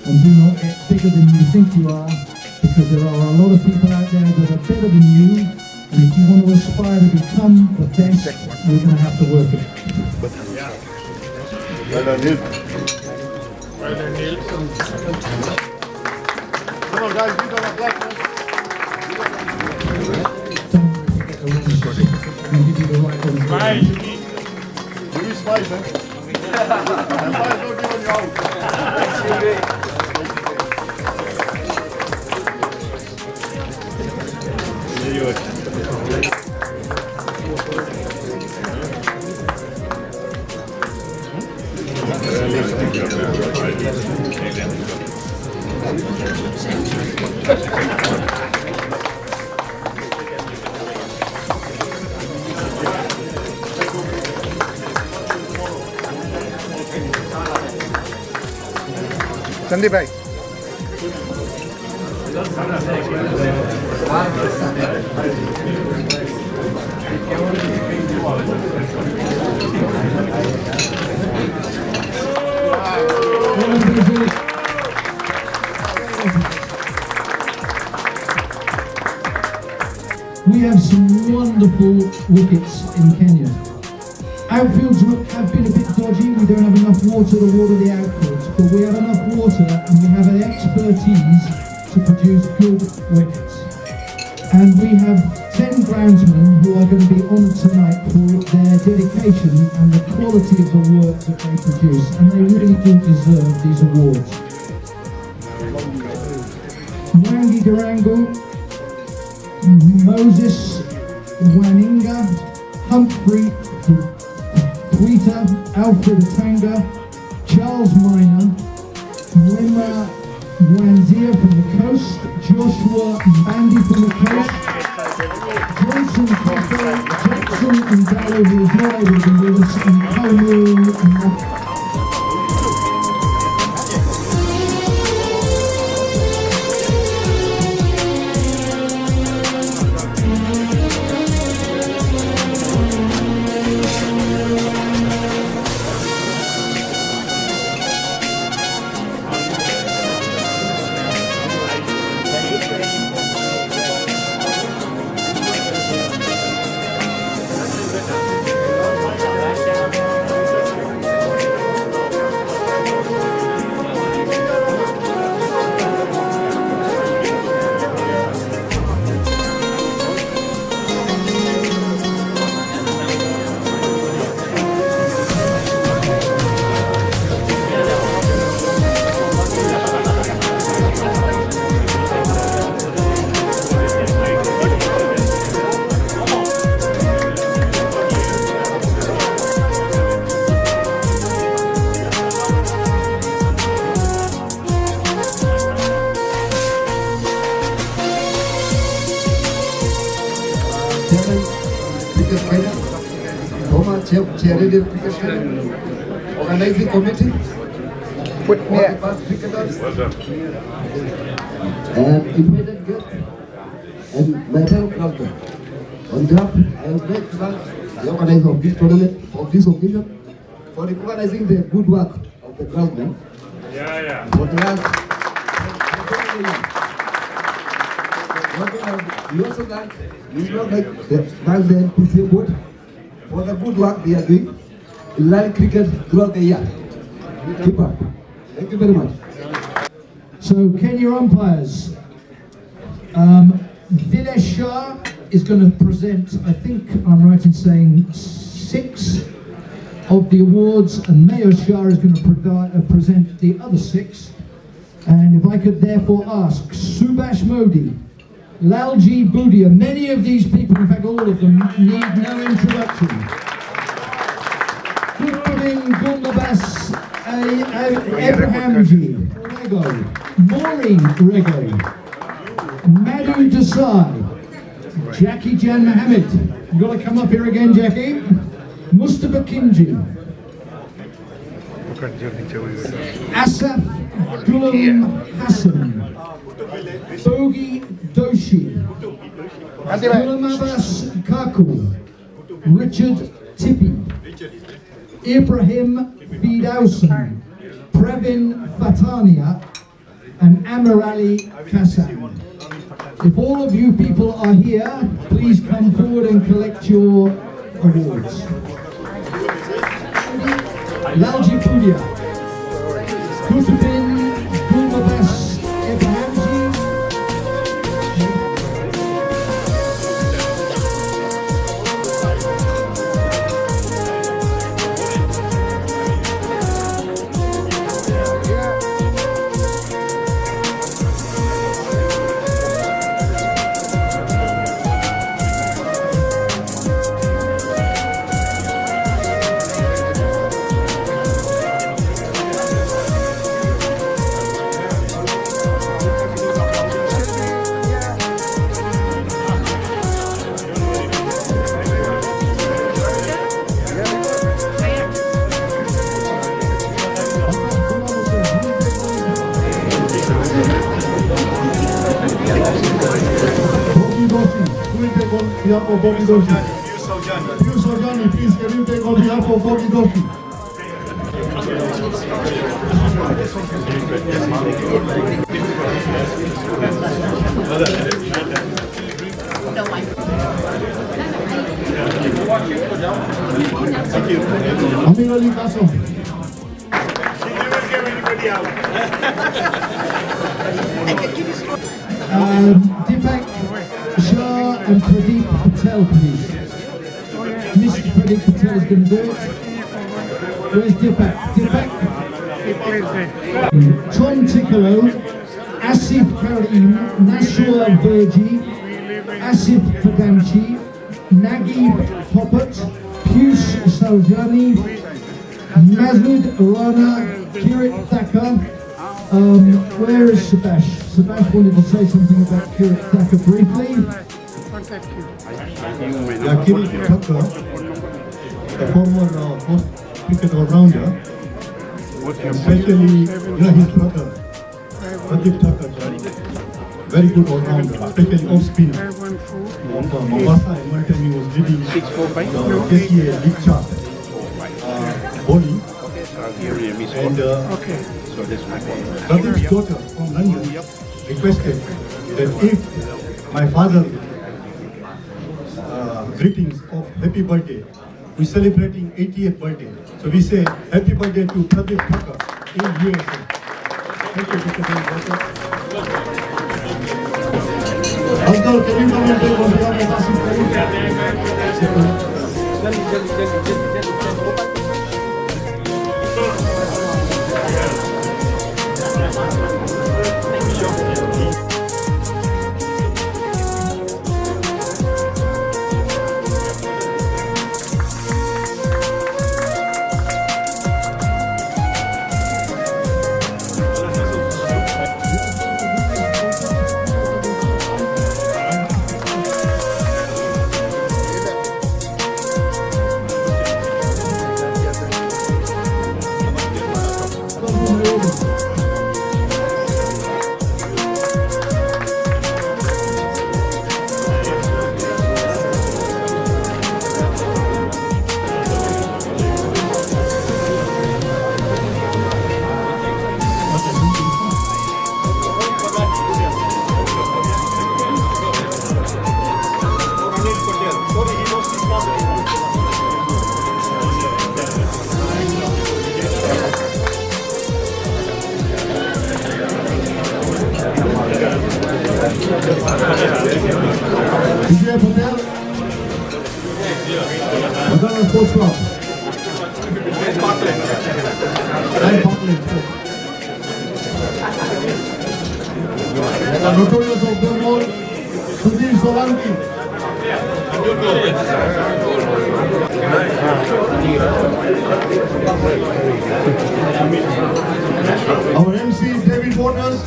And do not get bigger than you think you are, because there are a lot of people out there that are better than you. And if you want to aspire to become the best, you're going to have to work it. Well done, Neil. Well done, Neil. Come on, guys, give them a clap. I'll give you the right one. Smile. Give me smile, man. And smile, don't give you out. Sandeep भाई We have some wonderful wickets in Kenya. Outfields have been a bit dodgy. We don't have enough water to water the outfields, but we have enough water and we have an expertise to produce good wickets. And we have 10 groundsmen who are going to be honoured tonight for their dedication and the quality of the work that they produce, and they really do deserve these awards. Mwangi Durango, Moses Waninga, Humphrey Twitter, Alfred Atanga, Charles Miner, Mwema Wanzia from the coast, Joshua Mbandi from the coast, Johnson Cocker, Jackson Ndalo, who is not able to be with us, and Komu. cricket final. Former chairman of cricket final. Organizing committee. For the past cricketers. And invited guests. And my fellow crowdmen. On behalf, I would like to thank the organizer of this tournament, of this occasion, for recognizing the good work of the crowdmen. For the last. We also thank the NPCA board for the good work they are doing in learning cricket throughout the year. Keep up. Thank you very much. So, Kenya umpires. Vilesh Shah is going to present, I think I'm right in saying, 6 of the awards, and Mayo Shah is going to present the other 6. And if I could therefore ask Subhash Modi, Lalji Bhudia, many of these people, in fact all of them, need no introduction. Gurpradin Gulnabas Abrahamji, Rego, Maureen Rego, Madhu Desai, Jackie Jan Mohammed, you've got to come up here again, Jackie, Mustafa Kimji, Asaf Ghulam Hassan, Bogi Doshi, Ghulam Abbas Kaku, Richard Tippy, Ibrahim Bidausan, Previn Fatania, and Amir Ali Kassan. If all of you people are here, please come forward and collect your awards. Lalji Bhudia, Kutubin Gulnabas Abrahamji, behalf of Bobby Doshi. Piyush Saujani, please can you take on behalf of Bobby Doshi? Amir Ali Kasam. Deepak Shah and Pradeep Patel, please. Mr. Pradeep Patel is going to do it. Where's Deepak? Deepak? Tom Ticcolo, Asif Karim, Nashua Verji, Asif Padanchi, Nagib Popat, Piyush Saujani, Masood Rana, Kirit Thakur. Where is Subhash? Subhash wanted to say something about Kirit Thakur briefly. Yeah, Kirit Thakur, the former post cricket all-rounder, especially, his brother, Pradeep Thakur, very good all-rounder, especially off-spinner. Of Mombasa, Hamilton, he was leading the KCA League chart, bowling. And Pradeep's daughter from London requested that if my father greetings of happy birthday, we're celebrating 80th birthday. So we say happy birthday to Pradeep Thakur in USA. Thank you, Mr. Doctor. Asghar, can you come and take on behalf of Asif Vijay Patel, Madonna Sports Club. And Parkland. The notorious of them all, Sudhir Solanki. Our MC is David Waters.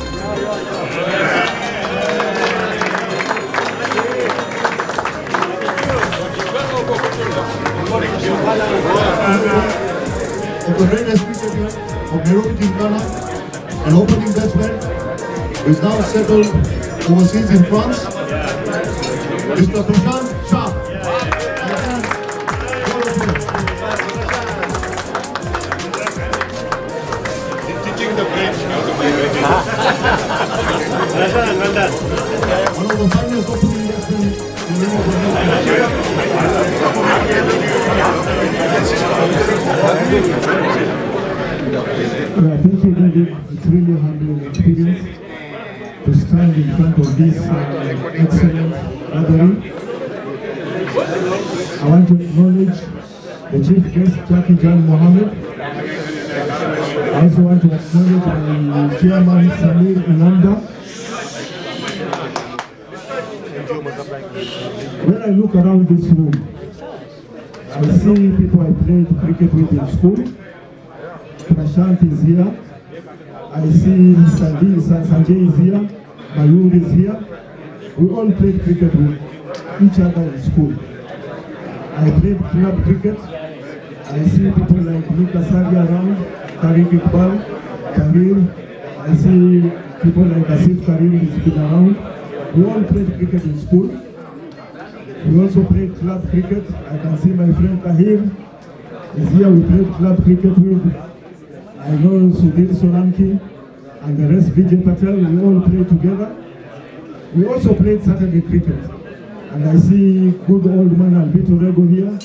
The greatest speaker of Nairobi, Ghana, an opening batsman who is now settled overseas in France, Mr. Prashant Shah. One of the finest opening batsmen in Thank you, David. It's really a humbling experience to stand in front of this excellent gathering. I want to acknowledge the chief guest, Jackie Jan Mohammed. I also want to acknowledge my chairman, Samir Inanda. When I look around this room, I see people I played cricket with in school. Prashant is here. I see Sanjay is here. Mayur is here. We all played cricket with each other in school. I played club cricket. I see people like Nika Sagi around, Tariq Iqbal, Tahir. I see people like Asif Karim who's been around. We all played cricket in school. We also played club cricket. I can see my friend Tahir is here. We played club cricket with. I know Sudhir Solanki and the rest, Vijay Patel. We all played together. We also played Saturday cricket. And I see good old man Alvito Rego here.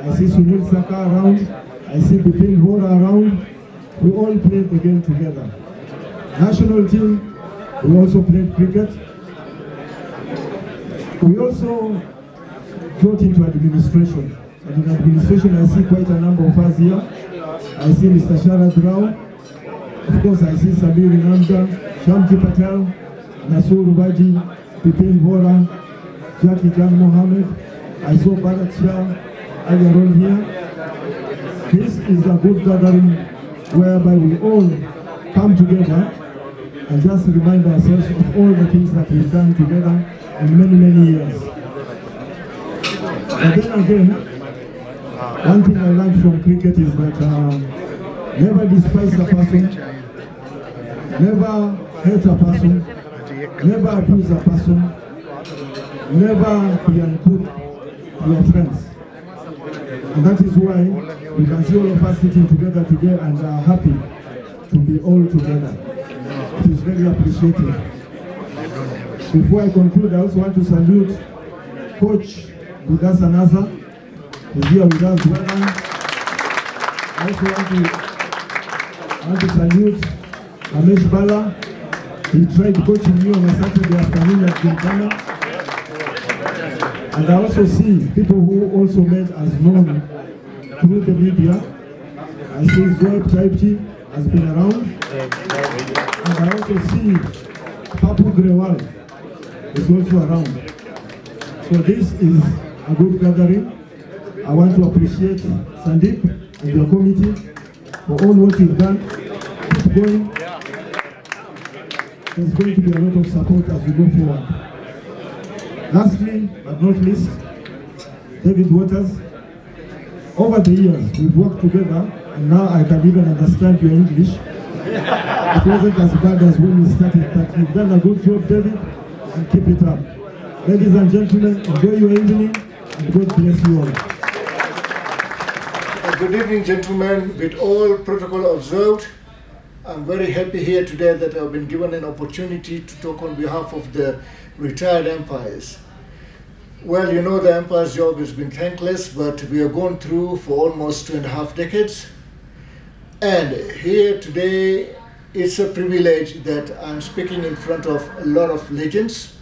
I see Sunil Saka around. I see Bipin Vora around. We all played the game together. National team, we also played cricket. We also got into administration. And in administration, I see quite a number of us here. I see Mr. Sharad Rao. Of course, I see Samir Inanda, Shamji Patel, Nasur Rubaji, Bipin Vora, Jackie Jan Mohammed. I saw Bharat Shah earlier on here. This is a good gathering whereby we all come together and just remind ourselves of all the things that we've done together in many, many years. But then again, one thing I learned from cricket is that never despise a person, never hate a person, never abuse a person, never be uncool to your friends. And that is why you can see all of us sitting together today and are happy to be all together. It is very appreciated. Before I conclude, I also want to salute Coach Budas Anaza. He's here with us. Well done. I also want to salute Ramesh Bala. He tried coaching me on a Saturday afternoon at Gilgana. And I also see people who also made us known through the media. I see Zoe Taipchi has been around. And I also see Papu Grewal is also around. So this is a good gathering. I want to appreciate Sandeep and your committee for all what you've done. Keep going. There's going to be a lot of support as we go forward. Lastly, but not least, David Waters. Over the years, we've worked together, and now I can even understand your English. It wasn't as bad as when we started, but you've done a good job, David, and keep it up. Ladies and gentlemen, enjoy your evening, and God bless you all. Good evening, gentlemen. With all protocol observed, I'm very happy here today that I've been given an opportunity to talk on behalf of the retired umpires. Well, you know the umpire's job has been thankless, but we have gone through for almost 2.5 decades. And here today, it's a privilege that I'm speaking in front of a lot of legends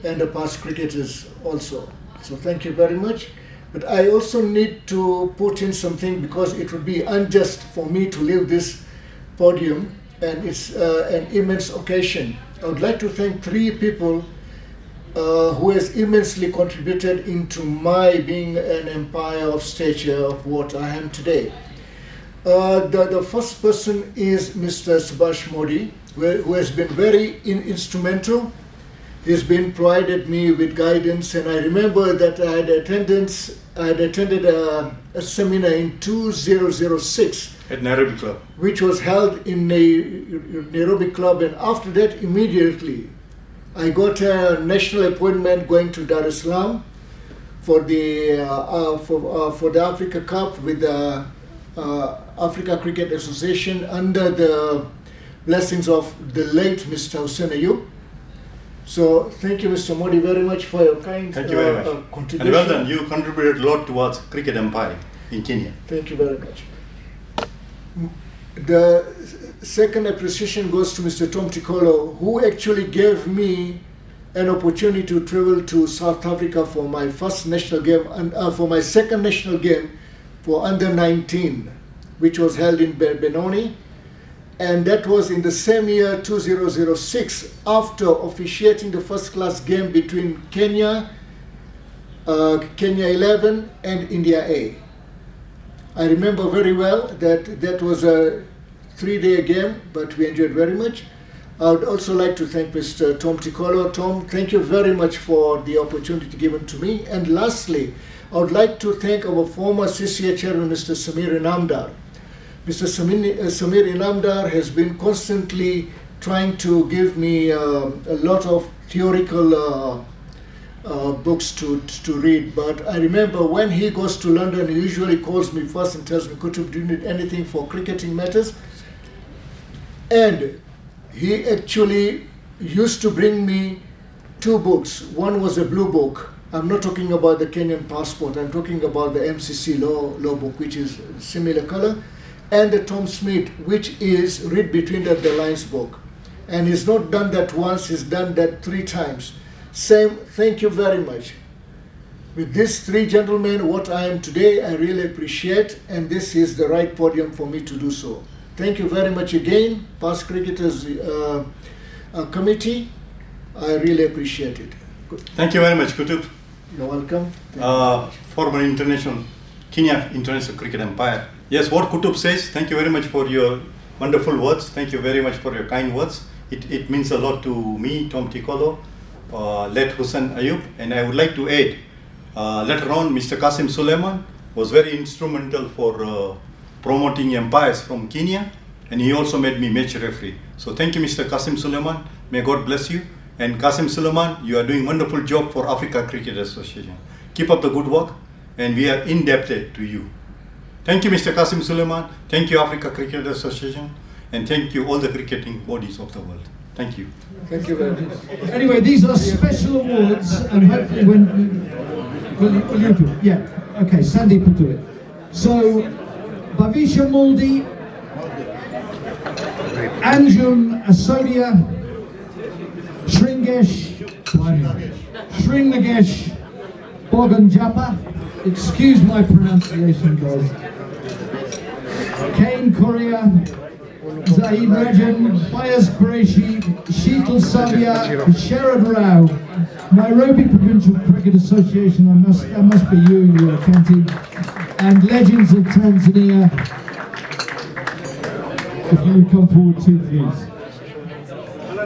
and the past cricketers also. So thank you very much. But I also need to put in something because it would be unjust for me to leave this podium, and it's an immense occasion. I would like to thank three people who has immensely contributed into my being an empire of stature of what I am today. The first person is Mr. Subhash Modi, who has been very instrumental. He's been provided me with guidance, and I remember that I had attended a seminar in 2006 at Nairobi Club, which was held in Nairobi Club, and after that immediately I got a national appointment going to Dar es Salaam for the Africa Cup with the Africa Cricket Association under the blessings of the late Mr. Hussein Ayub. So thank you, Mr. Modi, very much for your kind thank you very much. Contribution. And well done, you contributed a lot towards cricket empire in Kenya. Thank you very much. The second appreciation goes to Mr. Tom Tikolo, who actually gave me an opportunity to travel to South Africa for my first national game and for my second national game for under 19, which was held in Benoni. And that was in the same year, 2006, after officiating the first class game between Kenya 11 and India A. I remember very well that was a 3-day game, but we enjoyed very much. I would also like to thank Mr. Tom Tikolo. Tom, thank you very much for the opportunity given to me. And lastly, I would like to thank our former CCA chairman, Mr. Samir Inamdar. Mr. Samir Inamdar has been constantly trying to give me a lot of theoretical books to read, but I remember when he goes to London, he usually calls me first and tells me, Kutub, do you need anything for cricketing matters? And he actually used to bring me 2 books. One was a blue book. I'm not talking about the Kenyan passport, I'm talking about the MCC law book, which is similar color, and the Tom Smith, which is Read Between the Lines book. And he's not done that once, he's done that 3 times. Sam, thank you very much. With these 3 gentlemen, what I am today, I really appreciate, and this is the right podium for me to do so. Thank you very much again, Past Cricketers Committee. I really appreciate it. Thank you very much, Kutub. You're welcome. Former Kenya International Cricket Empire. Yes, what Kutub says, thank you very much for your wonderful words. Thank you very much for your kind words. It means a lot to me, Tom Tikolo, late Hussein Ayub, and I would like to add, later on, Mr. Qasim Suleiman was very instrumental for promoting empires from Kenya, and he also made me match referee. So thank you, Mr. Qasim Suleiman. May God bless you. And Qasim Suleiman, you are doing a wonderful job for Africa Cricket Association. Keep up the good work, and we are indebted to you. Thank you, Mr. Qasim Suleiman. Thank you, Africa Cricket Association, and thank you all the cricketing bodies of the world. Thank you. Thank you very much. Anyway, these are special awards, and hopefully when... Will you do it? Yeah. Okay, Sandeep will do it. So, Bhavisha Moldi, Anjum Asodia, Sringagesh Boganjapa, excuse my pronunciation, guys. Kane Korea, Zaid Rajan, Fayaz Qureshi, Sheetal Savia, Sharad Rao, Nairobi Provincial Cricket Association, that must be you, Kanti, and Legends of Tanzania. If you would come forward too, please.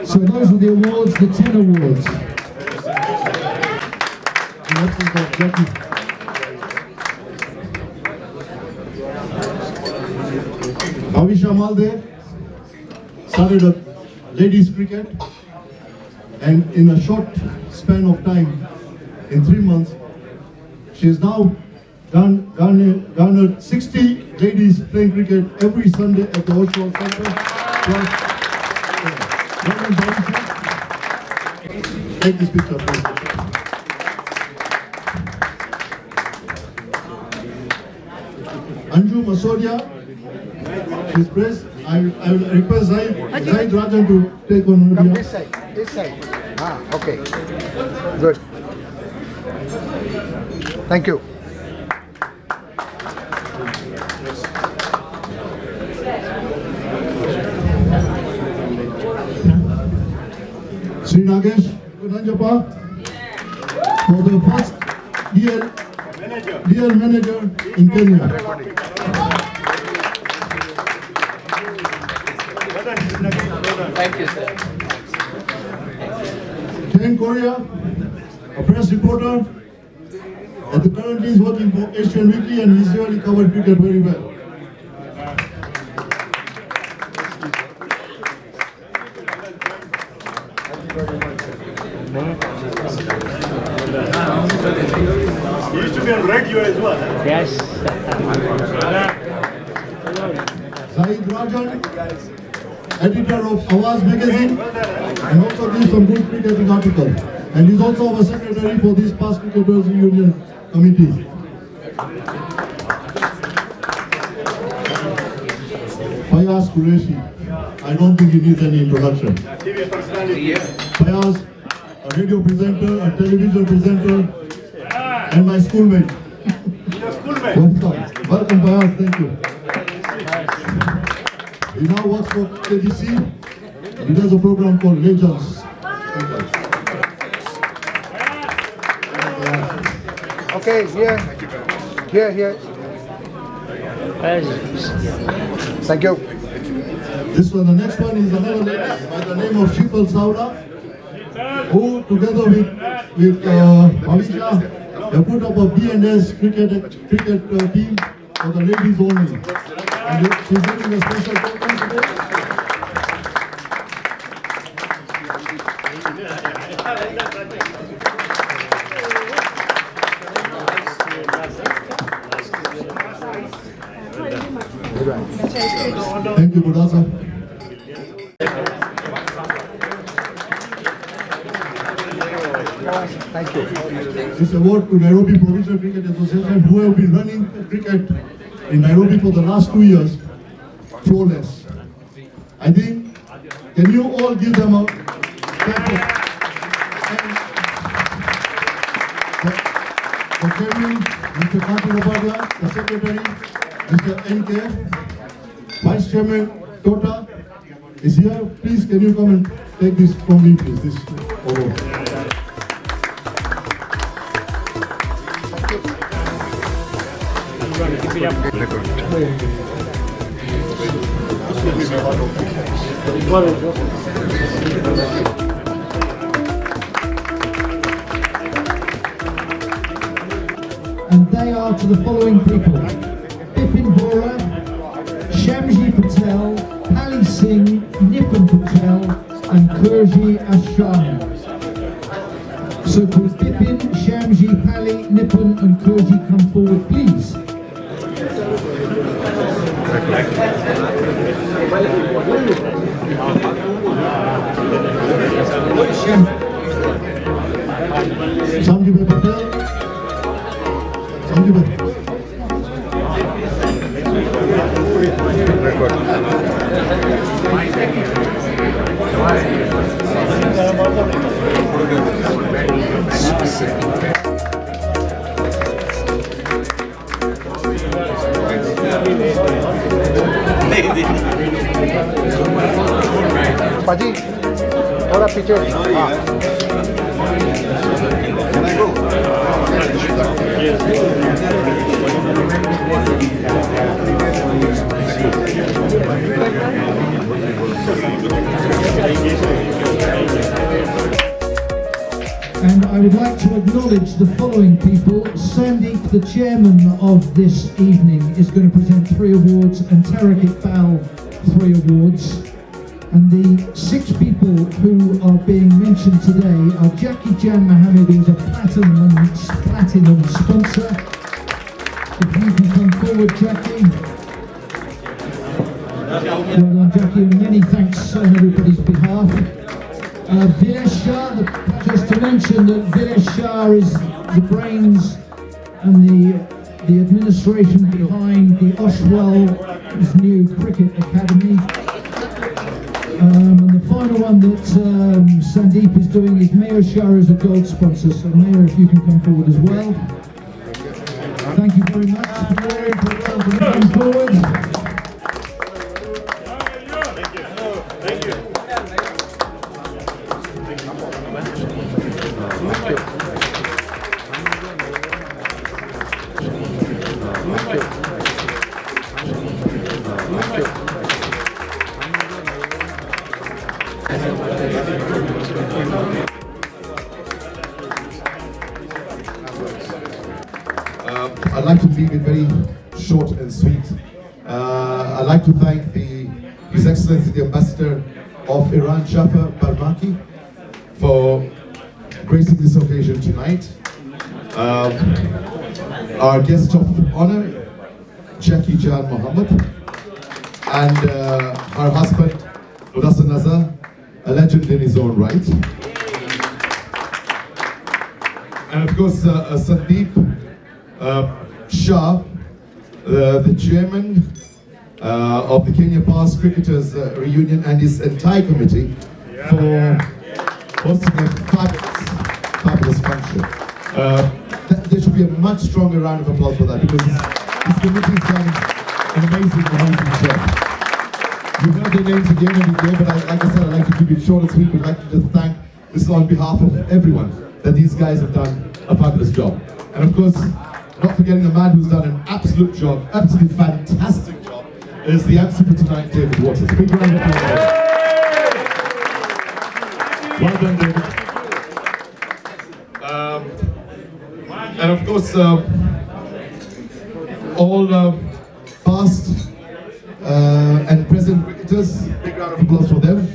So those are the awards, the 10 awards. Bhavisha Malde started a ladies cricket, and in a short span of time, in 3 months, she has now garnered 60 ladies playing cricket every Sunday at the Oshawa Center. Take this picture, please. Anju Masodia, she's I will request Zaid Rajan to take on. Come this side, this side. Okay. Good. Thank you. Sri Nagesh Nanjapa for the first DL manager in Kenya. Thank you, sir. Ken Korea, a press reporter, and currently is working for Asian Weekly and he's really covered cricket very well. He used to be on radio as well. Yes. Zaid Rajan, editor of Awaz magazine, and also gives some good cricketing articles. And he's also our secretary for this past cricketers union committee. Fayaz Qureshi, I don't think he needs any introduction. Fayaz, a radio presenter, a television presenter, and my schoolmate. Welcome Fayaz, thank you. He now works for KBC. He does a program called Legends. Okay, here. Thank you. This one, the next one is another lady by the name of Shipal Sauda, who together with Alisha, they put up a B&S cricket team for the ladies only. And she's giving a special program today. Thank you, Budasa. Thank you. This award to Nairobi Provincial Cricket Association, who have been running cricket in Nairobi for the last 2 years, flawless. I think, can you all give them a clap? The chairman, Mr. Kanti Rapadia, the secretary, Mr. N.K., Vice Chairman Tota is here. Please, can you come and take this from me, please, this award. And they are to the following people: Bipin Bora, Shamji Patel, Pali Singh, Nipun Patel, and Kurji Ashami. So could Bipin, Shamji, Pali, Nipun, and Kurji come forward, please? Shamji Patel. Shamji Patel. Paji, और आप पीछे And I would like to acknowledge the following people. Sandeep, the chairman of this evening, is going to present 3 awards, and Tariq Iqbal 3 awards. And the 6 people who are being mentioned today are Jackie Jan Mohammed, who is a platinum sponsor. If you can come forward, Jackie. Well done, Jackie, and many thanks on everybody's behalf. Vilesh Shah, just to mention that Vilesh Shah is the brains and the administration behind the Oshwell's new cricket academy. And the final one that Sandeep is doing is Mayor Shah as a gold sponsor. So Mayor, if you can come forward as well. Thank you very much. Mayor, come forward. I'd like to leave it very short and sweet. I'd like to thank His Excellency the Ambassador of Iran, Jafar Barmaki, for gracing this occasion tonight. Our guest of honor, Jackie Jan Mohammed, and her husband, Mudassir Nazar, a legend in his own right. And of course, Sandeep Shah, the chairman of the Kenya Past Cricketers Reunion, and his entire committee for hosting a fabulous function. There should be a much stronger round of applause for that, because this committee has done an amazing job. You've heard their names again and again, but like I said, I'd like to keep it short and sweet. We'd like to just thank this on behalf of everyone, that these guys have done a fabulous job. And of course, not forgetting the man who's done an absolute job, absolutely fantastic job, is the MC for tonight, David Waters. Big round of applause. Well done, David. And of course, all past and present cricketers, big round of applause for them.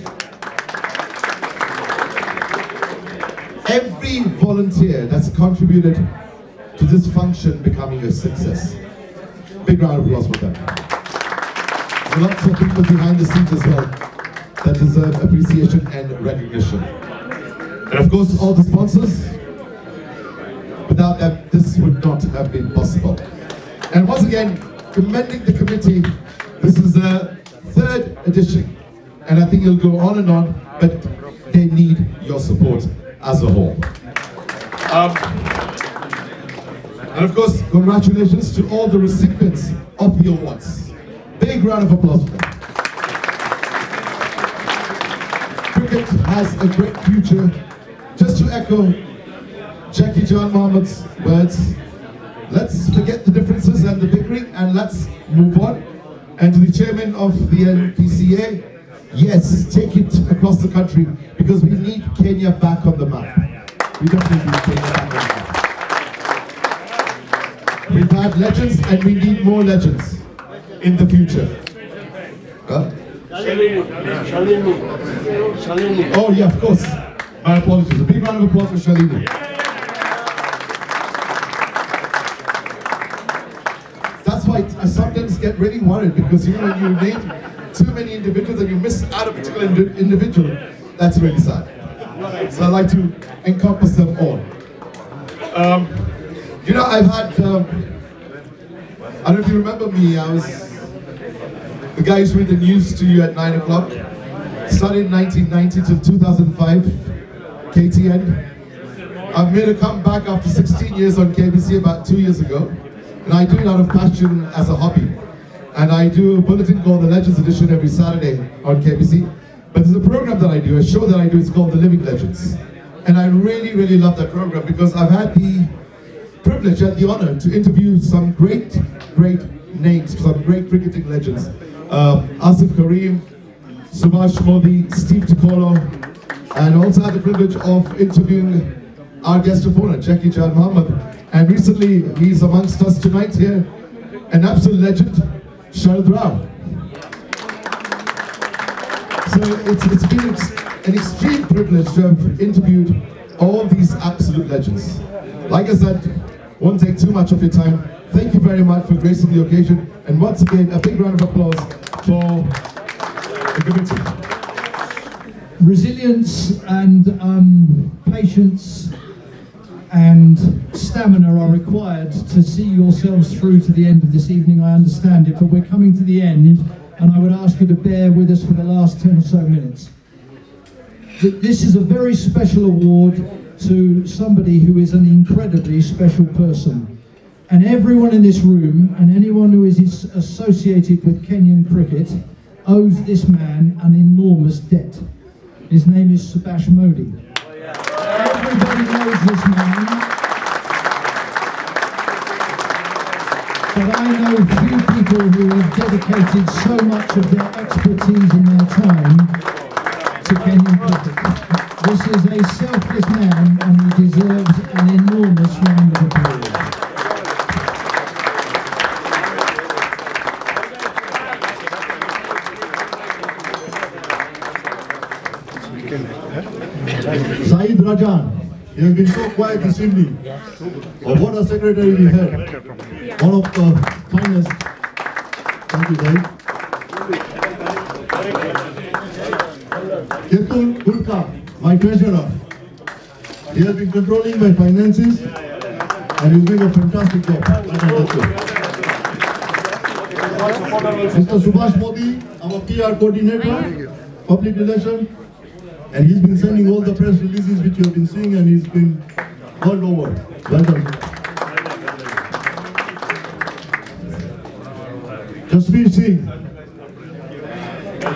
Every volunteer that's contributed to this function becoming a success. Big round of applause for them. There's lots of people behind the scenes as well that deserve appreciation and recognition. And of course, all the sponsors. Without them, this would not have been possible. And once again, commending the committee. This is the 3rd edition, and I think it'll go on, but they need your support as a whole. And of course, congratulations to all the recipients of the awards. Big round of applause for them. Cricket has a great future. Just to echo Jackie Jan Mohammed's words, let's forget the differences and the bickering, and let's move on. And to the chairman of the NPCA, yes, take it across the country, because we need Kenya back on the map. We definitely need Kenya back on the map. We've had legends, and we need more legends in the future. Huh? Shalini. Oh yeah, of course. My apologies. A big round of applause for Shalini. That's why I sometimes get really worried, because when you name too many individuals and you miss out a particular individual, that's really sad. So I like to encompass them all. I've had, I don't know if you remember me, I was the guy who's read the news to you at 9 o'clock. Started in 1990 to 2005, KTN. I've made a comeback after 16 years on KBC about 2 years ago. And I do it out of passion as a hobby. And I do a bulletin called the Legends Edition every Saturday on KBC. But there's a program that I do, a show that I do, it's called The Living Legends. And I really, really love that program, because I've had the privilege and the honor to interview some great names, some great cricketing legends. Asif Karim, Subhash Modi, Steve Tikolo, and also had the privilege of interviewing our guest of honor, Jackie Jan Mohammed. And recently, he's amongst us tonight here, an absolute legend, Sharad Rao. So it's been an extreme privilege to have interviewed all these absolute legends. Like I said, won't take too much of your time. Thank you very much for gracing the occasion. And once again, a big round of applause for the committee. Resilience and patience and stamina are required to see yourselves through to the end of this evening. I understand it, but we're coming to the end, and I would ask you to bear with us for the last 10 or so minutes. This is a very special award to somebody who is an incredibly special person. And everyone in this room, and anyone who is associated with Kenyan cricket, owes this man an enormous debt. His name is Subhash Modi. Everybody knows this man, but I know few people who have dedicated so much of their expertise and their time to Kenyan cricket. This is a selfless man, and he deserves an enormous round of applause. Saeed Rajan, he has been so quiet this evening. But what a secretary we had. One of the finest. Thank you, Saeed. Ketul Gurkha, my treasurer. He has been controlling my finances and he's doing a fantastic job. Mr. Subhash Modi, our PR coordinator, public relations. And he's been sending all the press releases which you have been seeing, and he's been all over. Well done. Jasveer Singh,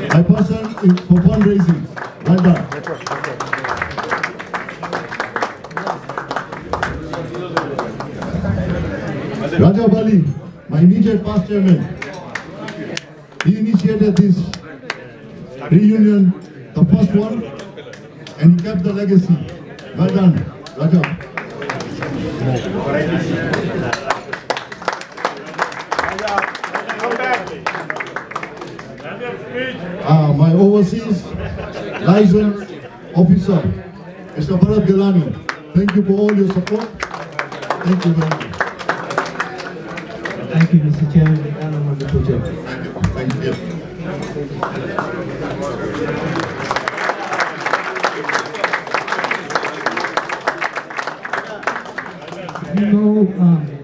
my person for fundraising. Well done. Rajab Ali, my immediate past chairman. He initiated this reunion, the first one, and he kept the legacy. Well done, Rajab. My overseas liaison officer, Mr. Bharat Gilani. Thank you for all your support. Thank you very much. Thank you, Mr. Chairman. And a wonderful job. Thank you.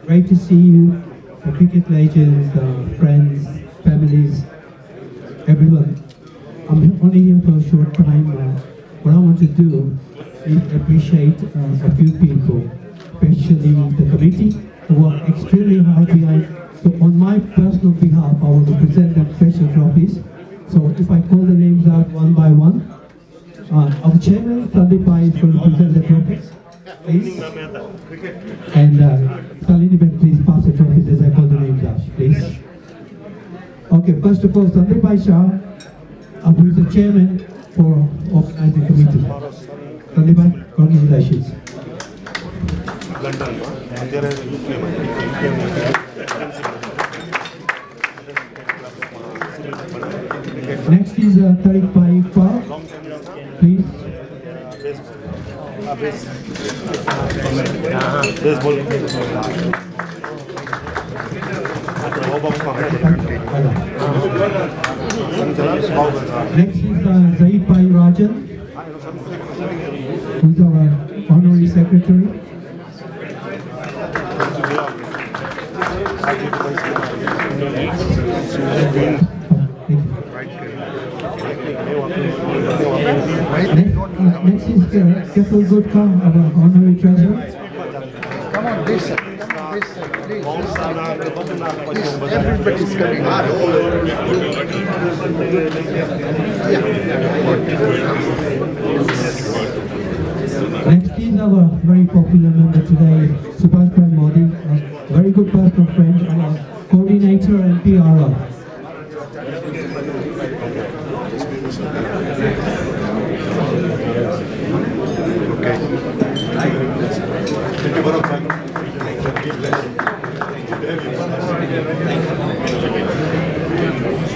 Great to see you, the cricket legends, friends, families, everyone. I'm only here for a short time. What I want to do is appreciate a few people, especially the committee, who worked extremely hard behind. So on my personal behalf, I want to present them special trophies. So if I call the names out one by one, our chairman, Sandeep Bhai, is going to present the trophies. Please. And Salini, please pass the trophies as I call the names out, please. Okay, first of all, Sandeep Bhai Shah, who is the chairman for organizing committee. Sandeep Bhai, congratulations. Next is Tariq Bhai Iqbal, please. Next is Zaid Bhai Rajan, who is our honorary secretary. Next is Ketul Gurkha, our honorary treasurer. Come on, this side, please. Everybody's coming. Next is our very popular member today, Subhash Bhai Modi, a very good personal friend, our coordinator and PRO.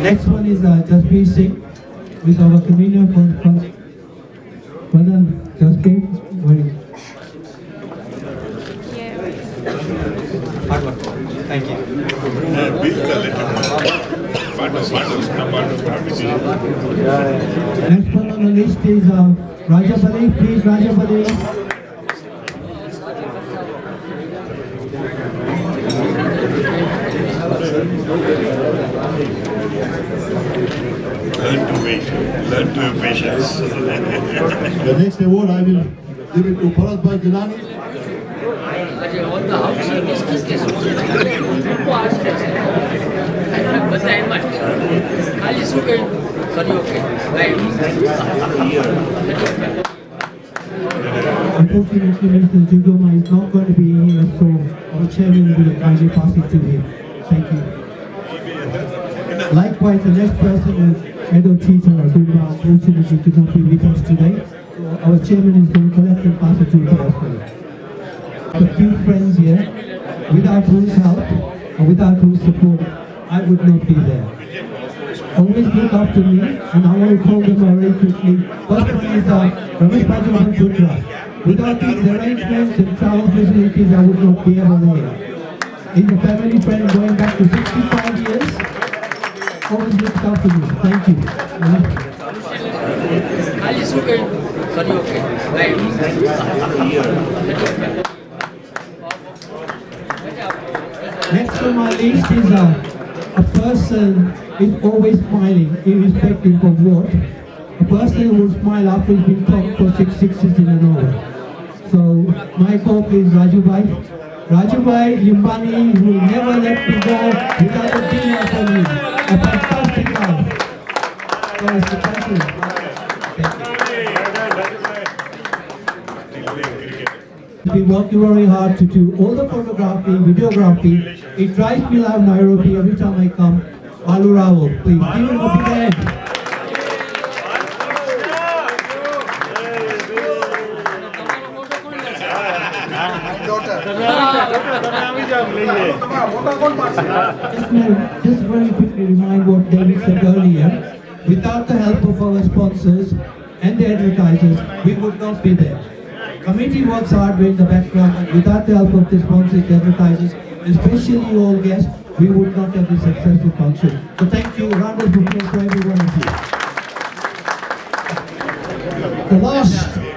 Next one is Jasveer Singh, with our convener for well done, Jasveer. Thank you. Next one on the list is Rajab Ali. Please, Rajab Ali. The next award I will give it to Bharatbhai Gilani. Unfortunately, Mr. Jugoma is not going to be here, so our chairman will kindly pass it to him. Thank you. Likewise, the next person is Edo Teacher, who unfortunately could not be with us today. So our chairman is going to collect and pass it to him personally. A few friends here, without whose help or without whose support, I would not be there. Always look after me, and I want to call them very quickly. First one is Ramesh Pajaman Putra. Without these arrangements and travel facilities, I would not be able there. He's a family friend going back to 65 years. Always look after me. Thank you. Next on my list is a person is always smiling, irrespective of what. A person who will smile after he's been caught for 6 sixes in an hour. So my call is Rajubhai. Rajubhai Limbani, who will never let me go without a dinner for me. A fantastic guy. So it's a pleasure. We've been working very hard to do all the photography, videography. It drives me like Nairobi every time I come. Alu Rao, please give him a big hand. Just very quickly remind what David said earlier. Without the help of our sponsors and the advertisers, we would not be there. Committee works hard in the background, and without the help of the sponsors, the advertisers, especially you all guests, we would not have this successful function. So thank you, round of applause for every one of you.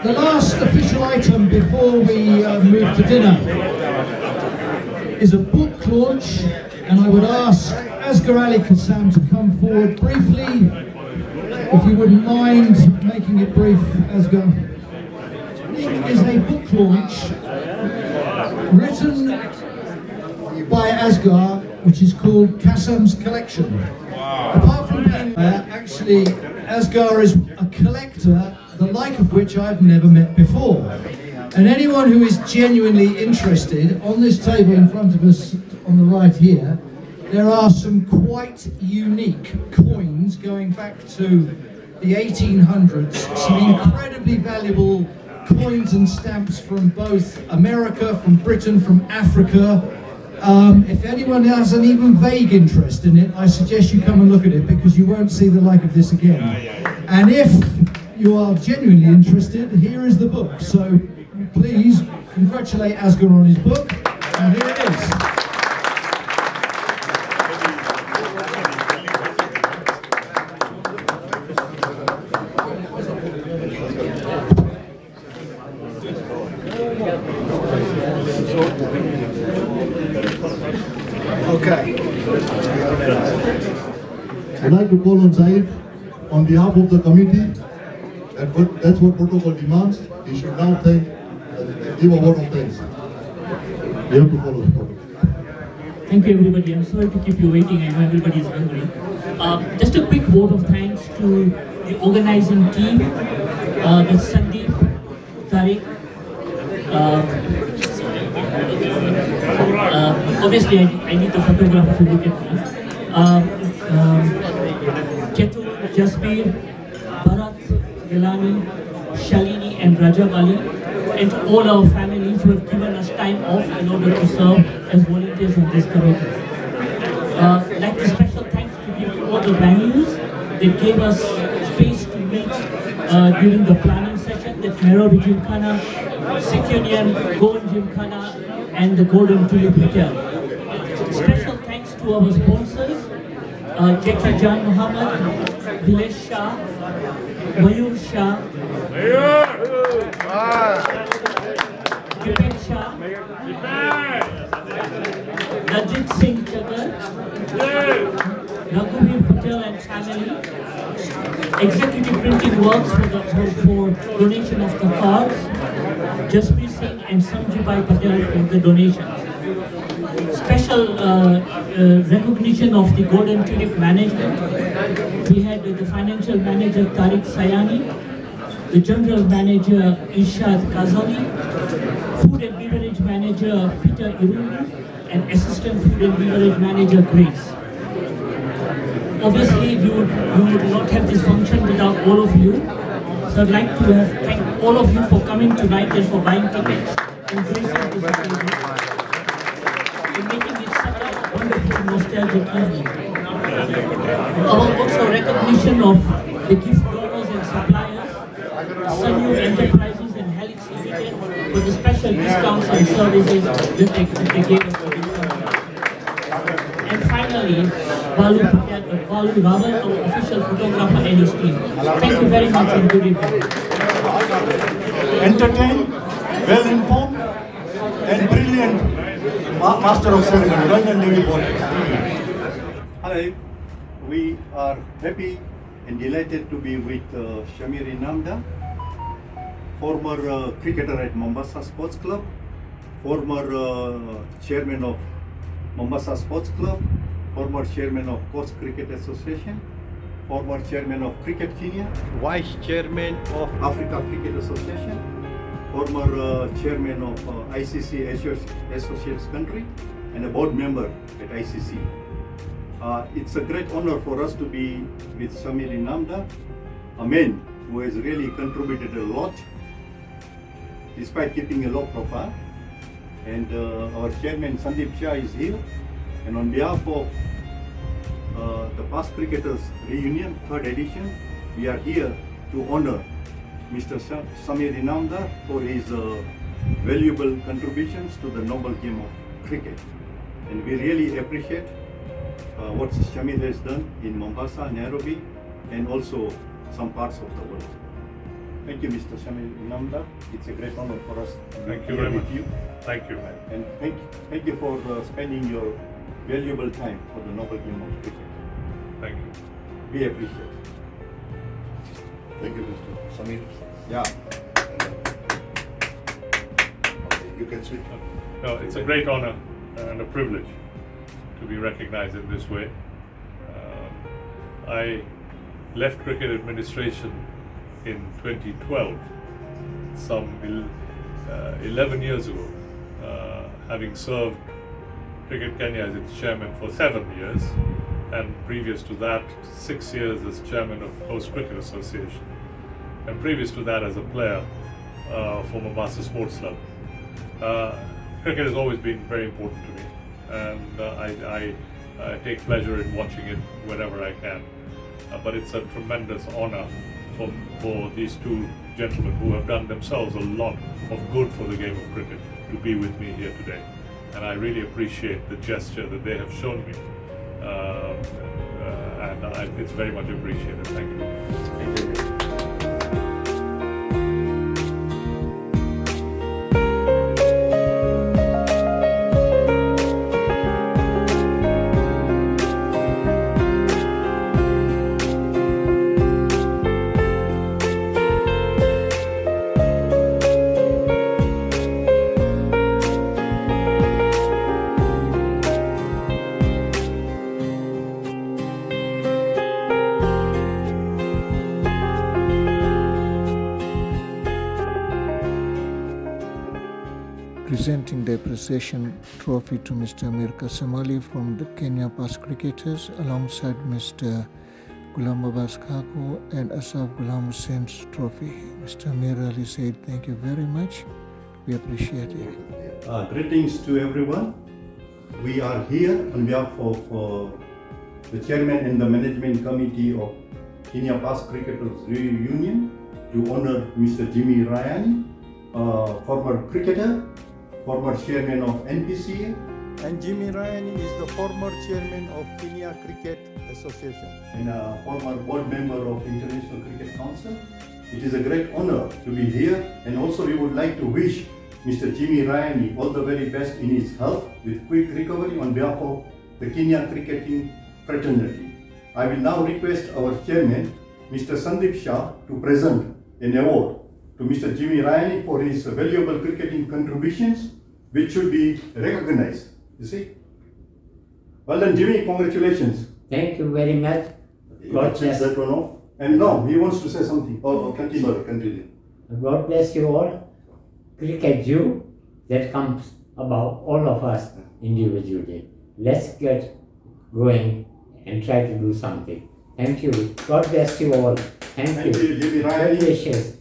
The last official item before we move to dinner is a book launch, and I would ask Asghar Ali Kassam to come forward briefly, if you wouldn't mind making it brief, Asghar. It is a book launch written by Asghar, which is called Kassam's Collection. Apart from being actually, Asghar is a collector, the like of which I've never met before. And anyone who is genuinely interested, on this table in front of us on the right here, there are some quite unique coins going back to the 1800s, some incredibly valuable coins and stamps from both America, from Britain, from Africa. If anyone has an even vague interest in it, I suggest you come and look at it, because you won't see the like of this again. And if you are genuinely interested, here is the book. So please congratulate Asghar on his book, and here it is. Okay. I'd like to call on Zaid on behalf of the committee. That's what protocol demands. He should now give a word of thanks. We have to follow the protocol. Thank you, everybody. I'm sorry to keep you waiting. I know everybody is hungry. Just a quick word of thanks to the organizing team, that's Sandeep, Tariq. Obviously, I need the photographer to look at me. Ketu, Jasbir, Bharat, Gilani, Shalini, and Rajab Ali, and all our families who have given us time off in order to serve as volunteers on this committee. Like a special thanks to give to all the venues that gave us space to meet during the planning session, that's Nairobi Gymkhana, Sikh Union, Goan Gymkhana, and the Golden Tulip Hotel. Special thanks to our sponsors, Jackie Jan Muhammad, Dilesh Shah, Mayur Shah, Vipin Shah, Rajit Singh Chagar, Raghuveer Patel and family, executive printing works for donation of the cards, Jaspreet Singh and Sanjibai Patel for the donations. Special recognition of the Golden Tulip management. We had the financial manager Tariq Sayani, the general manager Ishad Kazali, food and beverage manager Peter Irungu, and assistant food and beverage manager Grace. Obviously, we would not have this function without all of you. So I'd like to thank all of you for coming tonight and for buying tickets and gracing this occasion and making it such a wonderful nostalgic evening. Our also recognition of the gift donors and suppliers, Sanyu Enterprises and Helix Limited for the special discounts and services that they gave us for this evening. And finally, Balu Rawal, our official photographer and his team. Thank you very much and good evening. Entertained, well informed, and brilliant master of ceremony. Well done, everybody. Hi, we are happy and delighted to be with Shamir Inamda, former cricketer at Mombasa Sports Club, former chairman of Mombasa Sports Club, former chairman of Coast Cricket Association, former chairman of Cricket Kenya, vice chairman of Africa Cricket Association, former chairman of ICC Associates Country, and a board member at ICC. It's a great honor for us to be with Shamir Inamda, a man who has really contributed a lot despite keeping a low profile. And our chairman Sandeep Shah is here. And on behalf of the Past Cricketers Reunion, 3rd edition, we are here to honor Mr. Shamir Inamda for his valuable contributions to the noble game of cricket. And we really appreciate what Shamir has done in Mombasa, Nairobi, and also some parts of the world. Thank you, Mr. Shamir Inamda. It's a great honor for us to be here with you. Thank you. And thank you for spending your valuable time for the noble game of cricket. Thank you. We appreciate it. Thank you, Mr. Samir. Yeah. Okay, you can switch. No, it's a great honor and a privilege to be recognized in this way. I left cricket administration in 2012, some 11 years ago, having served Cricket Kenya as its chairman for 7 years, and previous to that 6 years as chairman of Coast Cricket Association, and previous to that as a player for Mombasa Sports Club. Cricket has always been very important to me, and I take pleasure in watching it whenever I can. But it's a tremendous honor for these two gentlemen who have done themselves a lot of good for the game of cricket to be with me here today. And I really appreciate the gesture that they have shown me. And it's very much appreciated. Thank you. Thank you. Presenting the appreciation trophy to Mr. Amir Kasamali from the Kenya Past Cricketers alongside Mr. Ghulam Abbas Kako and Asaf Ghulam Hussein's trophy. Mr. Amir Ali said, thank you very much. We appreciate it. Greetings to everyone. We are here on behalf of the chairman and the management committee of Kenya Past Cricketers Reunion to honor Mr. Jimmy Rayani, former cricketer, former chairman of NPCA. And Jimmy Rayani is the former chairman of Kenya Cricket Association. And a former board member of International Cricket Council. It is a great honor to be here, and also we would like to wish Mr. Jimmy Rayani all the very best in his health with quick recovery on behalf of the Kenya cricketing fraternity. I will now request our chairman Mr. Sandeep Shah to present an award to Mr. Jimmy Ryan for his valuable cricketing contributions, which should be recognized. You see? Well done, Jimmy. Congratulations. Thank you very much. God bless. That one off. And now he wants to say something. Oh, continue. God bless you all. Cricket you, that comes about all of us individually. Let's get going and try to do something. Thank you. God bless you all. Thank you. Jimmy Ryan. Good wishes.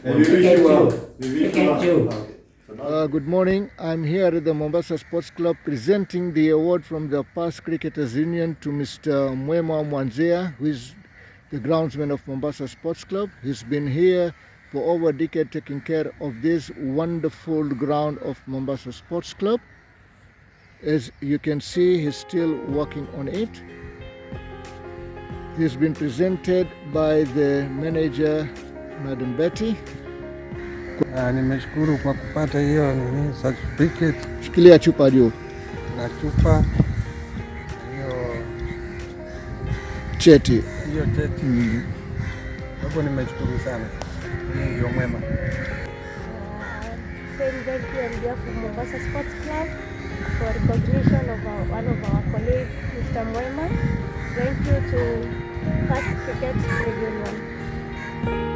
And we wish you well. Cricket you. Good morning. I'm here at the Mombasa Sports Club presenting the award from the Past Cricketers Union to Mr. Mwema Mwanzea, who is the groundsman of Mombasa Sports Club. He's been here for over a decade taking care of this wonderful ground of Mombasa Sports Club. As you can see, he's still working on it. He's been presented by the manager, Madam Betty. Nimeshukuru kwa kupata hiyo certificate. Shikilia chupa juu. Na chupa hiyo cheti. Hiyo cheti. Hapo nimeshukuru sana. Mimi ndio mwema. Saying thank you on behalf of Mombasa Sports Club for recognition of one of our colleagues, Mr. Mwema. Thank you to Past Cricket Union.